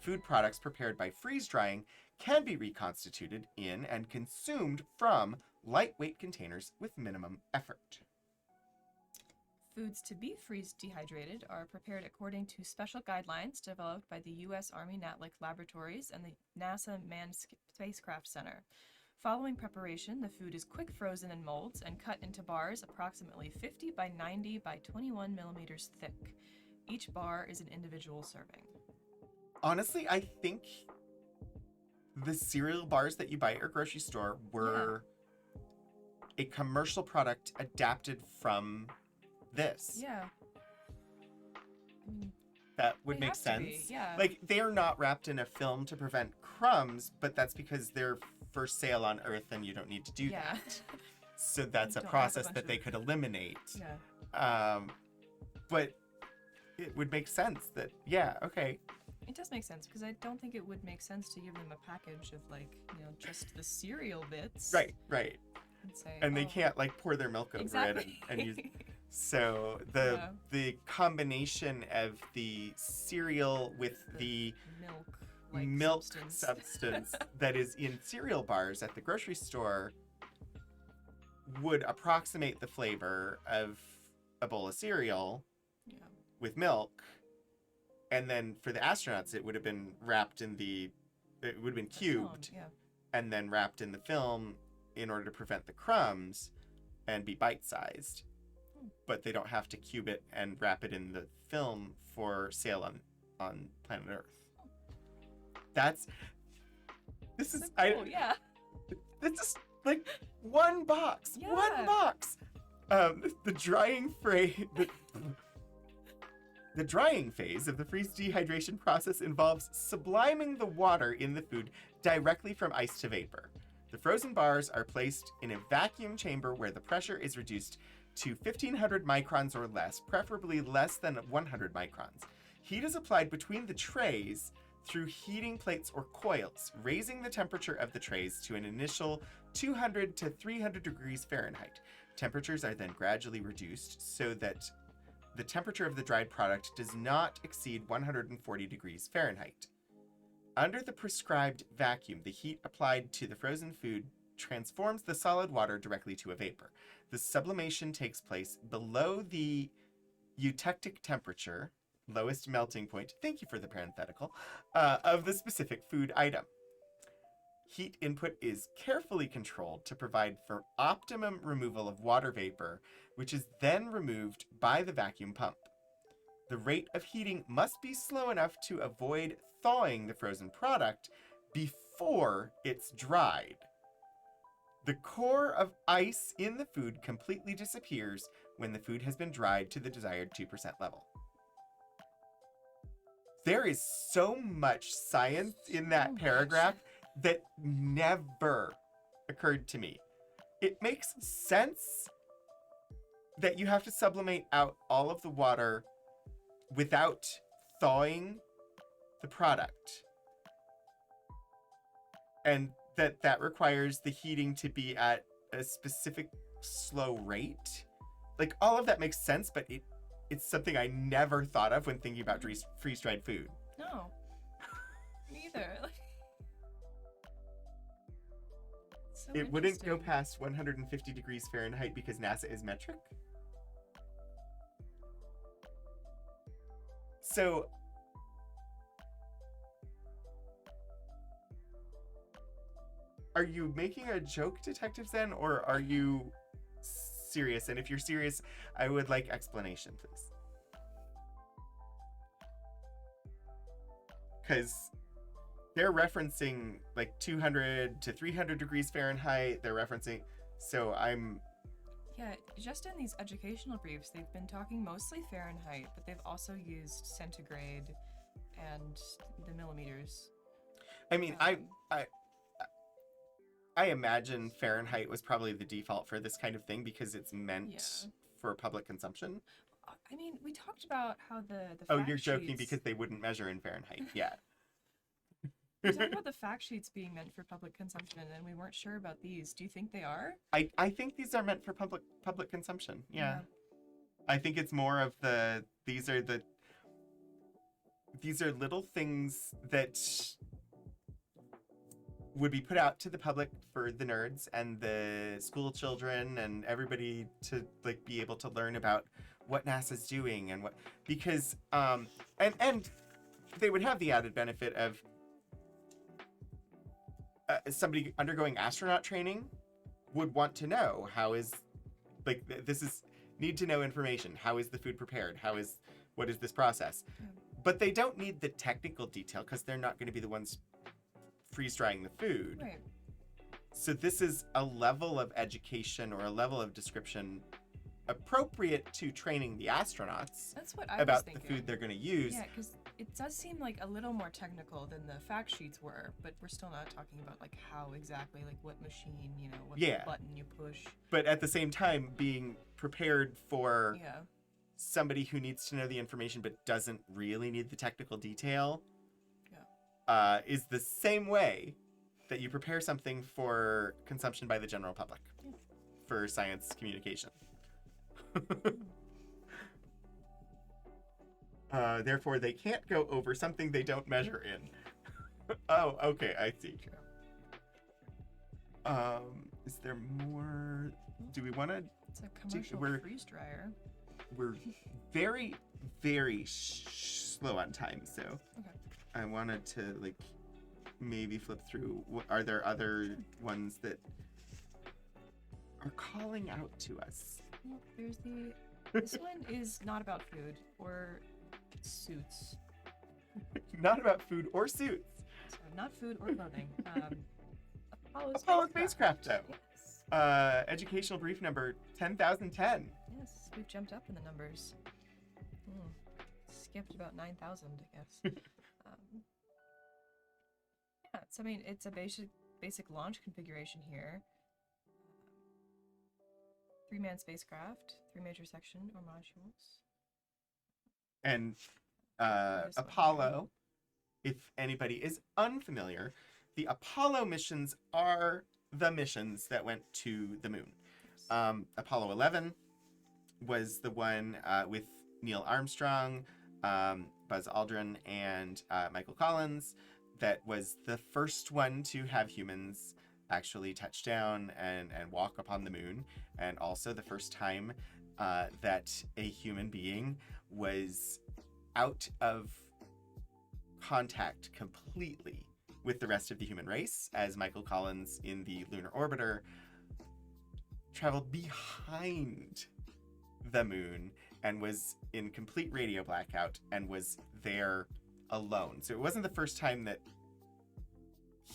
Food products prepared by freeze drying can be reconstituted in and consumed from lightweight containers with minimum effort. Foods to be freeze dehydrated are prepared according to special guidelines developed by the U.S. Army Natlick Laboratories and the NASA Manned Spacecraft Center. Following preparation, the food is quick frozen in molds and cut into bars approximately 50 by 90 by 21 millimeters thick. Each bar is an individual serving. Honestly, I think the cereal bars that you buy at your grocery store were a commercial product adapted from this. Yeah. I mean, That would They make have to be, sense. yeah. Like, they are not wrapped in a film to prevent crumbs, but that's because they're for sale on Earth and you don't need to do yeah. that. So that's a Don't have a process bunch that they of- could eliminate. Yeah. But it would make sense that, yeah, okay. It does make sense because I don't think it would make sense to give them a package of just the cereal bits. Right. And say, And they "Oh, can't like pour their milk over exactly. it and use. So the combination of the cereal with the milk substance that is in cereal bars at the grocery store would approximate the flavor of a bowl of cereal Yeah. with milk. And then for the astronauts, it would have been wrapped in it would have been cubed Yeah. and then wrapped in the film in order to prevent the crumbs and be bite-sized. But they don't have to cube it and wrap it in the film for sale on planet Earth. This is Yeah. This is like one box. Yeah. One box. The drying The drying phase of the freeze dehydration process involves subliming the water in the food directly from ice to vapor. The frozen bars are placed in a vacuum chamber where the pressure is reduced to 1500 microns or less, preferably less than 100 microns. Heat is applied between the trays through heating plates or coils, raising the temperature of the trays to an initial 200 to 300 degrees Fahrenheit. Temperatures are then gradually reduced so that the temperature of the dried product does not exceed 140 degrees Fahrenheit. Under the prescribed vacuum, the heat applied to the frozen food transforms the solid water directly to a vapor. The sublimation takes place below the eutectic temperature, lowest melting point, thank you for the parenthetical, of the specific food item. Heat input is carefully controlled to provide for optimum removal of water vapor, which is then removed by the vacuum pump. The rate of heating must be slow enough to avoid thawing the frozen product before it's dried. The core of ice in the food completely disappears when the food has been dried to the desired 2% level. There is so much science in that paragraph that never occurred to me. It makes sense that you have to sublimate out all of the water without thawing the product. And that requires the heating to be at a specific slow rate. Like, all of that makes sense, but it's something I never thought of when thinking about freeze-dried food. No. Neither. So It wouldn't go interesting. past 150 degrees Fahrenheit because NASA is metric. So are you making a joke, Detective Zen, or are you serious? And if you're serious, I would like explanation, please. Because they're referencing like 200 to 300 degrees Fahrenheit. They're referencing, so I'm... Yeah, just in these educational briefs, they've been talking mostly Fahrenheit, but they've also used centigrade and the millimeters. I mean, I imagine Fahrenheit was probably the default for this kind of thing because it's meant for public consumption. I mean, we talked about how the Oh, fact you're joking sheets- because they wouldn't measure in Fahrenheit. Yeah. We talked about the fact sheets being meant for public consumption, and we weren't sure about these. Do you think they are? I think these are meant for public consumption. Yeah. I think it's more of these are little things that would be put out to the public for the nerds and the school children and everybody to like be able to learn about what NASA's doing and what, because and they would have the added benefit of somebody undergoing astronaut training would want to know how is, like, this is need to know information. How is the food prepared? What is this process? But they don't need the technical detail because they're not going to be the ones freeze drying the food. Right. So this is a level of education or a level of description appropriate to training the astronauts That's what I was about the thinking. food they're going to use. Yeah, because it does seem like a little more technical than the fact sheets were, but we're still not talking about like how exactly, like what machine, what button you push. But at the same time, being prepared for Yeah. somebody who needs to know the information but doesn't really need the technical detail is the same way that you prepare something for consumption by the general public for science communication. Therefore, they can't go over something they don't measure in. Oh, okay, I see. Is there more? Do we want to? It's a commercial freeze dryer. We're very, very slow on time, so Okay. I wanted to like maybe flip through. Are there other ones that are calling out to us? Well, there's this one is not about food or suits. Not about food or suits. So not food or clothing. Apollo Spacecraft, though. Yes. Educational brief number 10,010. Yes, we've jumped up in the numbers. Skipped about 9,000, I guess. Yeah, so I mean, it's a basic launch configuration here. 3-man spacecraft, 3 major section or modules. And This one Apollo, if anybody is unfamiliar, the Apollo missions are the missions that went to the moon. Apollo 11 was the one with Neil Armstrong, Buzz Aldrin, and Michael Collins. That was the first one to have humans actually touch down and walk upon the moon, and also the first time that a human being was out of contact completely with the rest of the human race, as Michael Collins in the lunar orbiter traveled behind the moon and was in complete radio blackout and was there alone. So it wasn't the first time that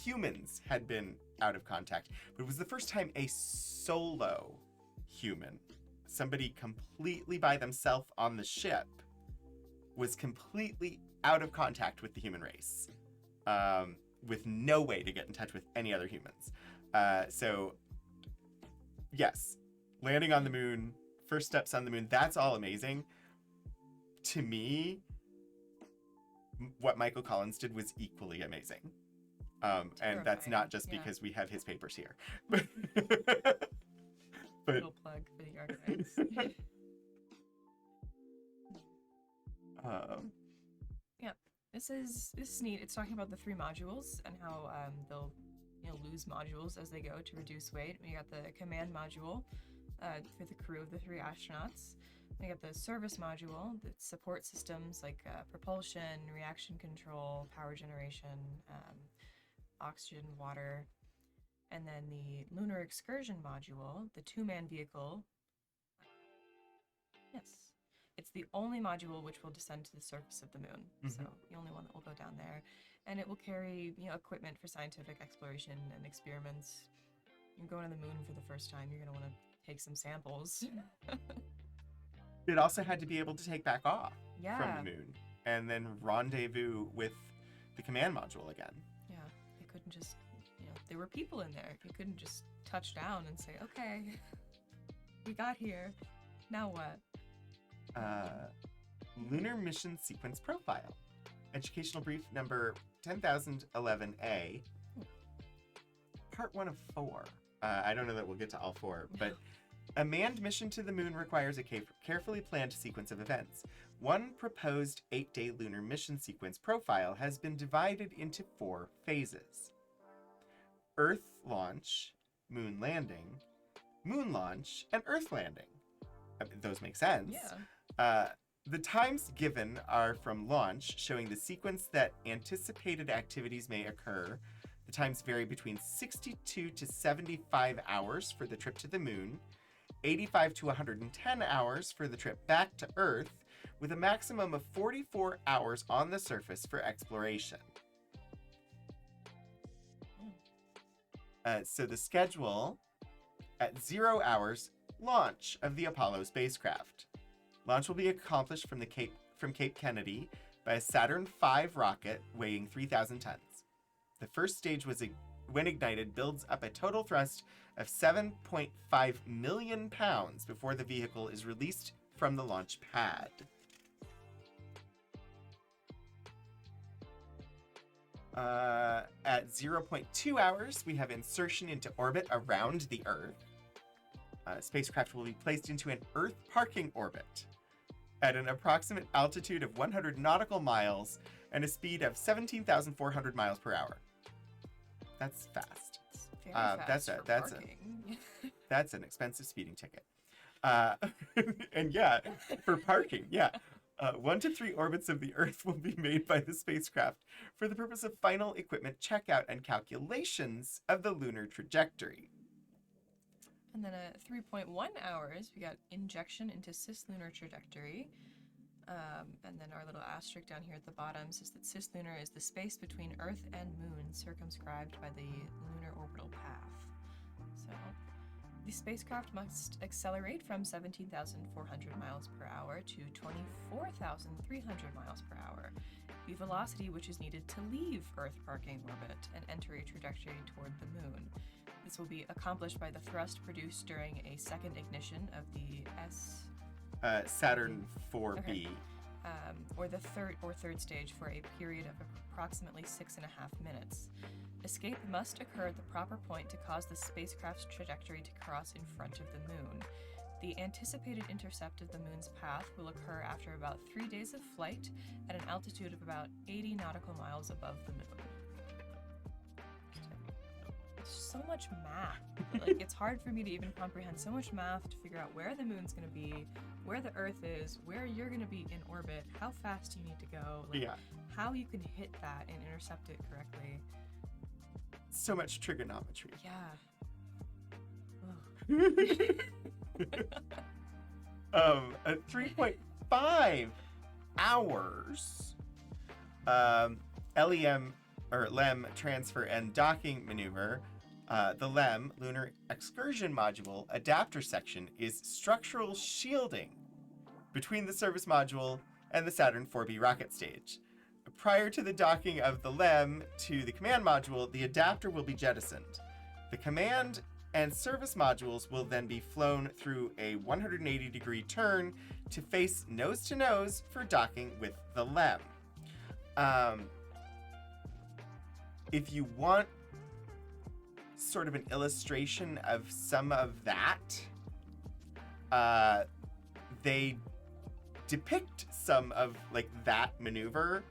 humans had been out of contact, but it was the first time a solo human, somebody completely by themselves on the ship, was completely out of contact with the human race, with no way to get in touch with any other humans. So yes, landing on the moon, first steps on the moon, that's all amazing. To me, what Michael Collins did was equally amazing. And that's not just because we have his papers here. But little plug for the archives. Yeah, this is neat. It's talking about the 3 modules and how they'll lose modules as they go to reduce weight. We got the command module for the crew of the 3 astronauts. We got the service module that supports systems like propulsion, reaction control, power generation, oxygen, water, and then the lunar excursion module, the 2-man vehicle. Yes, it's the only module which will descend to the surface of the moon. So the only one that will go down there, and it will carry equipment for scientific exploration and experiments. You're going to the moon for the first time. You're going to want to take some samples. it also had to be able to take back off Yeah. from the moon and then rendezvous with the command module again. Yeah, they couldn't just, there were people in there. You couldn't just touch down and say, okay, we got here. Now what? Lunar Mission Sequence Profile. Educational Brief number 10,011A. Part 1 of 4. I don't know that we'll get to all 4, but a manned mission to the moon requires a carefully planned sequence of events. One proposed 8-day lunar mission sequence profile has been divided into 4 phases. Earth launch, moon landing, moon launch, and Earth landing. I mean, those make sense. Yeah. The times given are from launch, showing the sequence that anticipated activities may occur. The times vary between 62 to 75 hours for the trip to the moon, 85 to 110 hours for the trip back to Earth, with a maximum of 44 hours on the surface for exploration. So the schedule, at 0 hours, launch of the Apollo spacecraft. Launch will be accomplished from Cape Kennedy by a Saturn V rocket weighing 3,000 tons. The first stage when ignited, builds up a total thrust of 7.5 million pounds before the vehicle is released from the launch pad. At 0.2 hours, we have insertion into orbit around the Earth. Spacecraft will be placed into an Earth parking orbit at an approximate altitude of 100 nautical miles and a speed of 17,400 miles per hour. That's fast. It's very fast for parking. That's an expensive speeding ticket. And yeah, for parking, yeah. 1 to 3 orbits of the Earth will be made by the spacecraft for the purpose of final equipment checkout and calculations of the lunar trajectory. And then at 3.1 hours, we got injection into cislunar trajectory. And then our little asterisk down here at the bottom says that cislunar is the space between Earth and Moon circumscribed by the lunar orbital path. So The spacecraft must accelerate from 17,400 miles per hour to 24,300 miles per hour, the velocity which is needed to leave Earth parking orbit and enter a trajectory toward the moon. This will be accomplished by the thrust produced during a second ignition of the Saturn 4B. Okay. Or the third stage for a period of approximately 6.5 minutes. Escape must occur at the proper point to cause the spacecraft's trajectory to cross in front of the moon. The anticipated intercept of the moon's path will occur after about 3 days of flight at an altitude of about 80 nautical miles above the moon. It's so much math. Like, it's hard for me to even comprehend so much math to figure out where the moon's going to be, where the Earth is, where you're going to be in orbit, how fast you need to go, like, how you can hit that and intercept it correctly. So much trigonometry. Yeah. At 3.5 hours, LEM or LEM transfer and docking maneuver. The LEM, Lunar Excursion Module, adapter section is structural shielding between the service module and the Saturn 4B rocket stage. Prior to the docking of the LEM to the command module, the adapter will be jettisoned. The command and service modules will then be flown through a 180-degree turn to face nose-to-nose for docking with the LEM. If you want sort of an illustration of some of that, they depict some of like that maneuver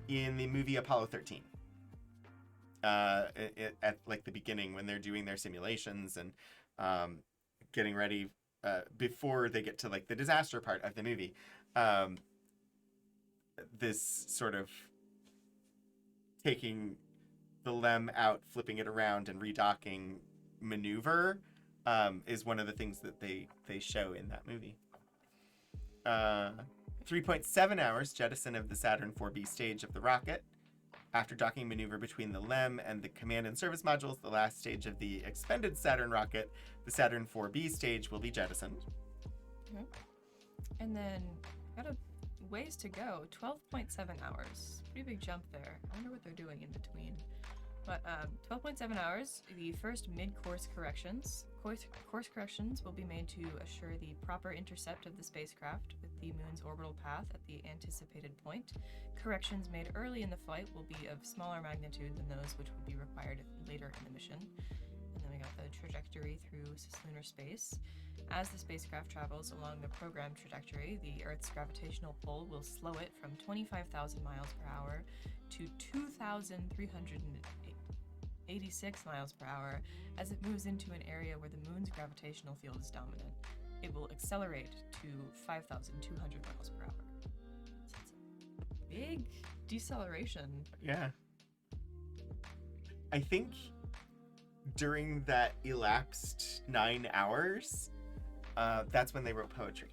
in the movie Apollo 13. At like the beginning when they're doing their simulations and getting ready before they get to like the disaster part of the movie. This sort of taking the LEM out, flipping it around, and redocking maneuver is one of the things that they show in that movie. 3.7 hours jettison of the Saturn 4B stage of the rocket. After docking maneuver between the LEM and the command and service modules, the last stage of the expended Saturn rocket, the Saturn 4B stage, will be jettisoned. Okay. And then got a ways to go. 12.7 hours. Pretty big jump there. I wonder what they're doing in between. But 12.7 hours, the first mid-course corrections. Course corrections will be made to assure the proper intercept of the spacecraft with the moon's orbital path at the anticipated point. Corrections made early in the flight will be of smaller magnitude than those which would be required later in the mission. And then we got the trajectory through cislunar space. As the spacecraft travels along the programmed trajectory, the Earth's gravitational pull will slow it from 25,000 miles per hour to 2,386 miles per hour as it moves into an area where the moon's gravitational field is dominant. It will accelerate to 5,200 miles per hour. So it's a big deceleration. Yeah. I think during that elapsed 9 hours, that's when they wrote poetry.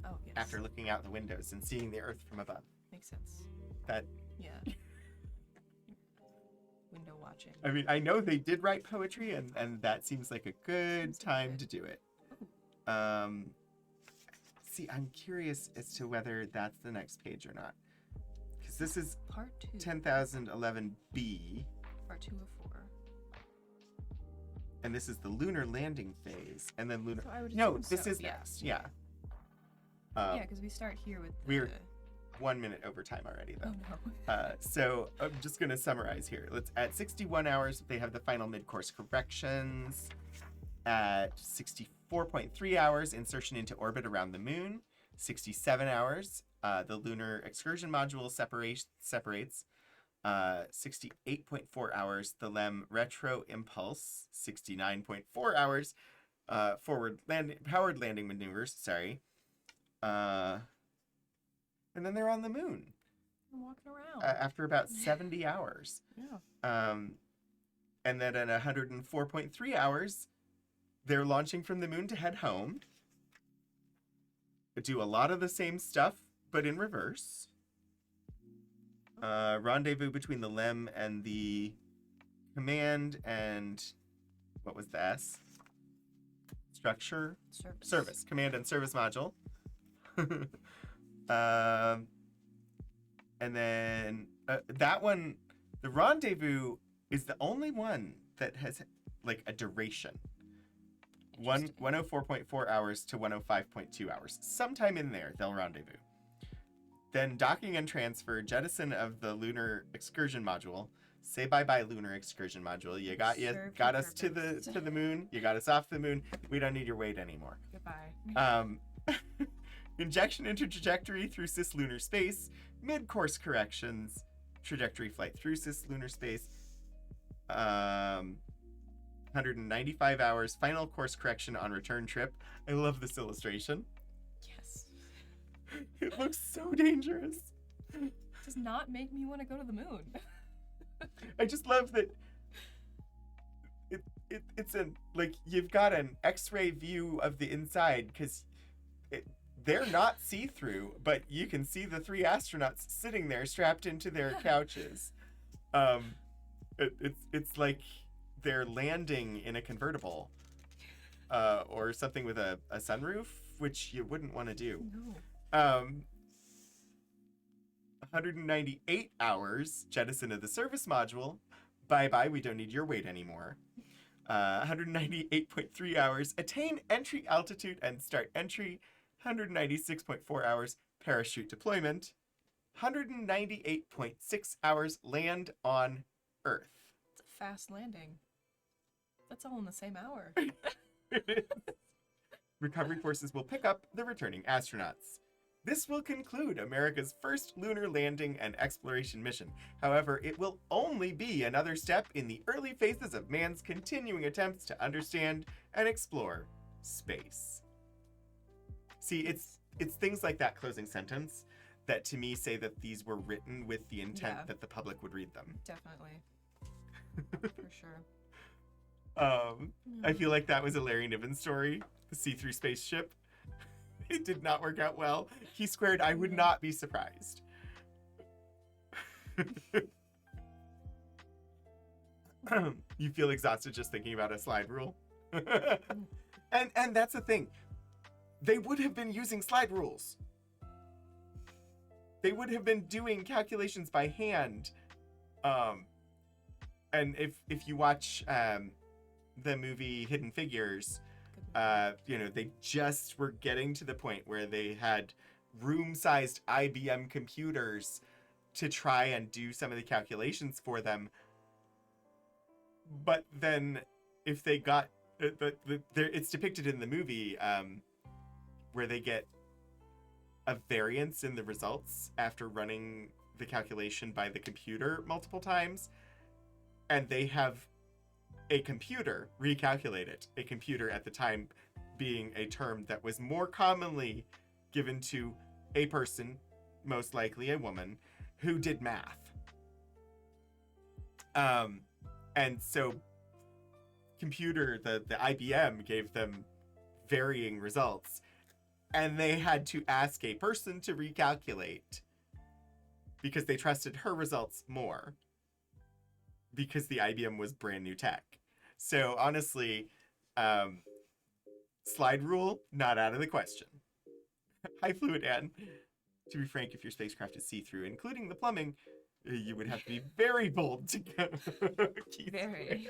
Oh, yes. After looking out the windows and seeing the Earth from above. Makes sense. That. Yeah. Window watching. I mean, I know they did write poetry, and that seems like a good time to do it. See, I'm curious as to whether that's the next page or not. Because this is Part 2. 10,011B. Part 2 of 4. And this is the lunar landing phase. And then lunar... So I would No, assume this so, is yeah. next. Yeah. Yeah, because we start here with the... We're 1 minute over time already, though. Oh, no. So I'm just going to summarize here. At 61 hours, they have the final mid-course corrections. At 64.3 hours, insertion into orbit around the moon. 67 hours, the lunar excursion module separates. 68.4 hours, the LEM retro impulse. 69.4 hours, powered landing maneuvers. Sorry. And then they're on the moon. I'm walking around. After about 70 hours. Yeah. And then at 104.3 hours, they're launching from the moon to head home. Do a lot of the same stuff, but in reverse. Rendezvous between the LEM and the command and... What was the S? structure, Service. command and service module. And then that one, the rendezvous is the only one that has like a duration. 104.4 hours to 105.2 hours. Sometime in there, they'll rendezvous. Then docking and transfer, jettison of the lunar excursion module. Say bye-bye, lunar excursion module. You got us to the moon. You got us off the moon. We don't need your weight anymore. Goodbye. Injection into trajectory through cislunar space. Mid-course corrections. Trajectory flight through cislunar space. 195 hours. Final course correction on return trip. I love this illustration. Yes. It looks so dangerous. It does not make me want to go to the moon. I just love that it's like you've got an X-ray view of the inside because they're not see-through, but you can see the 3 astronauts sitting there strapped into their couches. It's like they're landing in a convertible or something with a sunroof, which you wouldn't want to do. No. 198 hours, jettison of the service module. Bye-bye, we don't need your weight anymore. 198.3 hours, attain entry altitude and start entry. 196.4 hours, parachute deployment. 198.6 hours, land on Earth. It's a fast landing. That's all in the same hour. Recovery forces will pick up the returning astronauts. This will conclude America's first lunar landing and exploration mission. However, it will only be another step in the early phases of man's continuing attempts to understand and explore space. See, it's things like that closing sentence that to me say that these were written with the intent that the public would read them. Definitely. For sure. I feel like that was a Larry Niven story, the see-through spaceship. It did not work out well. He squared, I would not be surprised. You feel exhausted just thinking about a slide rule? And that's the thing. They would have been using slide rules. They would have been doing calculations by hand. And if you watch the movie Hidden Figures, they just were getting to the point where they had room-sized IBM computers to try and do some of the calculations for them. But then if they got, it's depicted in the movie where they get a variance in the results after running the calculation by the computer multiple times, and they have a computer recalculate it. A computer at the time being a term that was more commonly given to a person, most likely a woman, who did math. And so computer, the IBM gave them varying results, and they had to ask a person to recalculate because they trusted her results more because the IBM was brand new tech. So honestly, slide rule, not out of the question. Hi, Fluid Ann. To be frank, if your spacecraft is see-through, including the plumbing, you would have to be very bold to go. Very.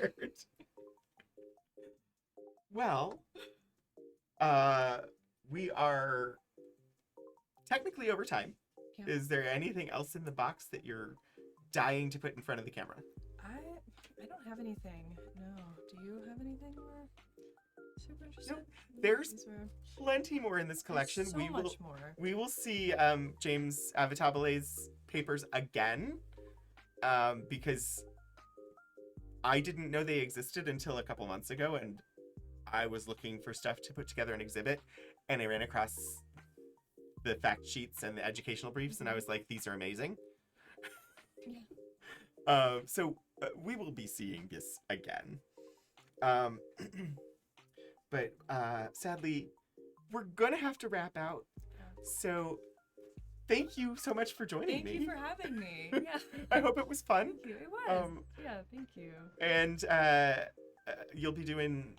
Well, we are technically over time. Yeah. Is there anything else in the box that you're dying to put in front of the camera? I don't have anything. No. Do you have anything more super interesting? Nope. There's plenty more in this collection. So much more. We will see James Avitabile's papers again because I didn't know they existed until a couple months ago, and I was looking for stuff to put together an exhibit, and I ran across the fact sheets and the educational briefs, and I was like, these are amazing. Yeah. So we will be seeing this again. But sadly, we're gonna have to wrap out. So thank you so much for joining me. Thank you for having me. Yeah. I hope it was fun. Thank you. It was. Yeah, thank you. And you'll be doing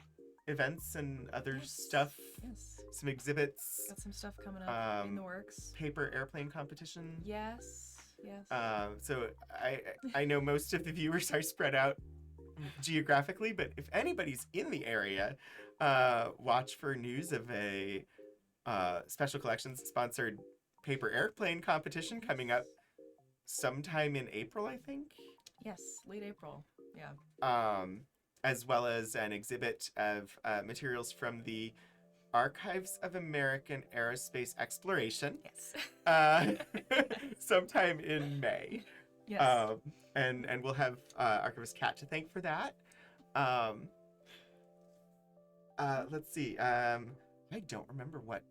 events and other stuff, Yes. some exhibits, Got some stuff coming up in the works. paper airplane competition. Yes. Yes. So I know most of the viewers are spread out geographically, but if anybody's in the area, watch for news of a Special Collections sponsored paper airplane competition coming up sometime in April, I think. Yes. Late April. Yeah. As well as an exhibit of materials from the Archives of American Aerospace Exploration. Yes. Sometime in May. Yes. And we'll have Archivist Kat to thank for that. Let's see. I don't remember what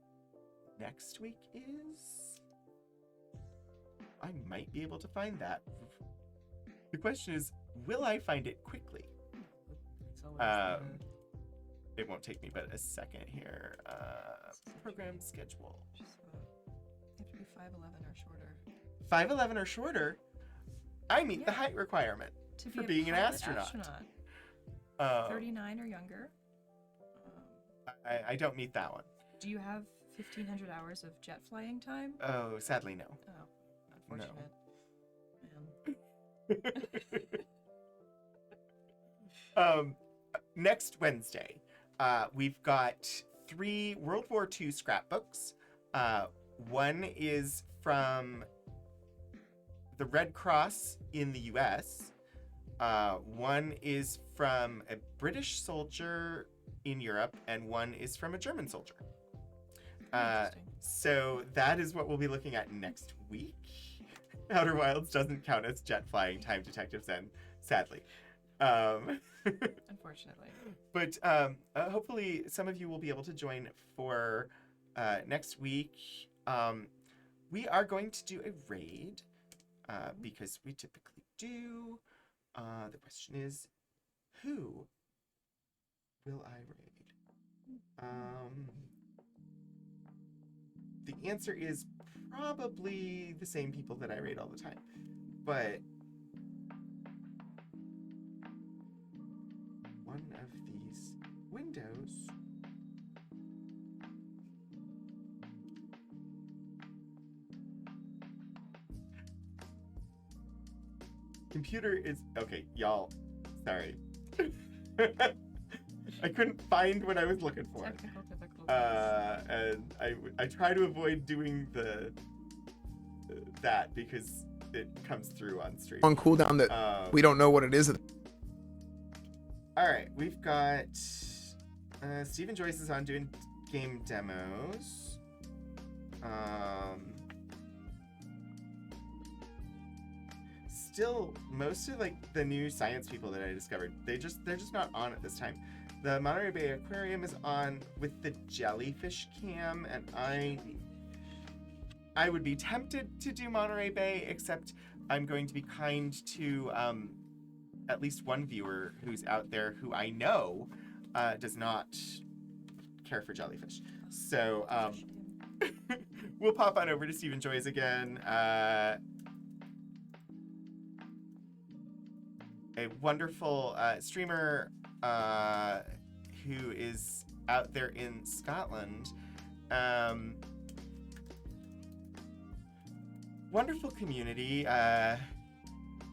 next week is. I might be able to find that. The question is, will I find it quickly? It's always It won't take me but a second here. Program schedule. you have to be 5'11" or shorter 5'11" or shorter? I meet the Yeah. height requirement to for be a being an pilot astronaut. 39 or younger. I don't meet that one. Do you have 1,500 hours of jet flying time? Oh, sadly, no. Oh, unfortunate. Man. Next Wednesday, we've got 3 World War II scrapbooks. One is from the Red Cross in the US. One is from a British soldier in Europe, and one is from a German soldier. Interesting. So that is what we'll be looking at next week. Outer Wilds doesn't count as jet flying time detectives then, sadly. Unfortunately. But hopefully some of you will be able to join for next week. We are going to do a raid because we typically do. The question is, who will I raid? The answer is probably the same people that I raid all the time, but one of these windows computer is okay, y'all. Sorry. I couldn't find what I was looking for. Technical difficulties. And I try to avoid doing that because it comes through on stream. On cooldown that we don't know what it is. All right, we've got Stephen Joyce is on doing game demos. Still, most of like the new science people that I discovered, they're just not on at this time. The Monterey Bay Aquarium is on with the jellyfish cam, and I would be tempted to do Monterey Bay, except I'm going to be kind to at least one viewer who's out there who I know does not care for jellyfish. So we'll pop on over to Stephen Joyce again. A wonderful streamer who is out there in Scotland. Wonderful community.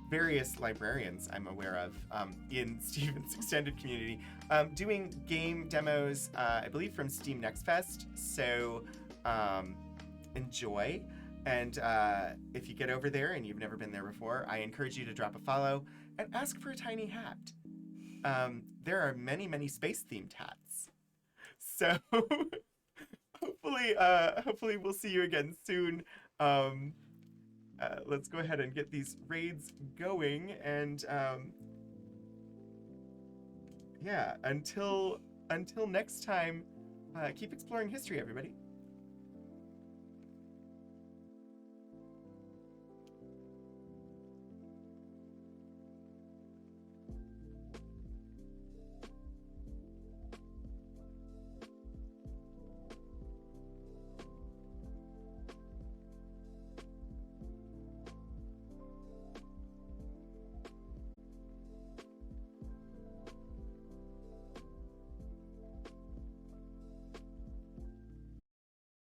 Various librarians I'm aware of in Stephen's extended community doing game demos, I believe from Steam Next Fest. So enjoy. And if you get over there and you've never been there before, I encourage you to drop a follow and ask for a tiny hat. There are many, many space-themed hats. So hopefully we'll see you again soon. Let's go ahead and get these raids going, and yeah, until next time, keep exploring history, everybody.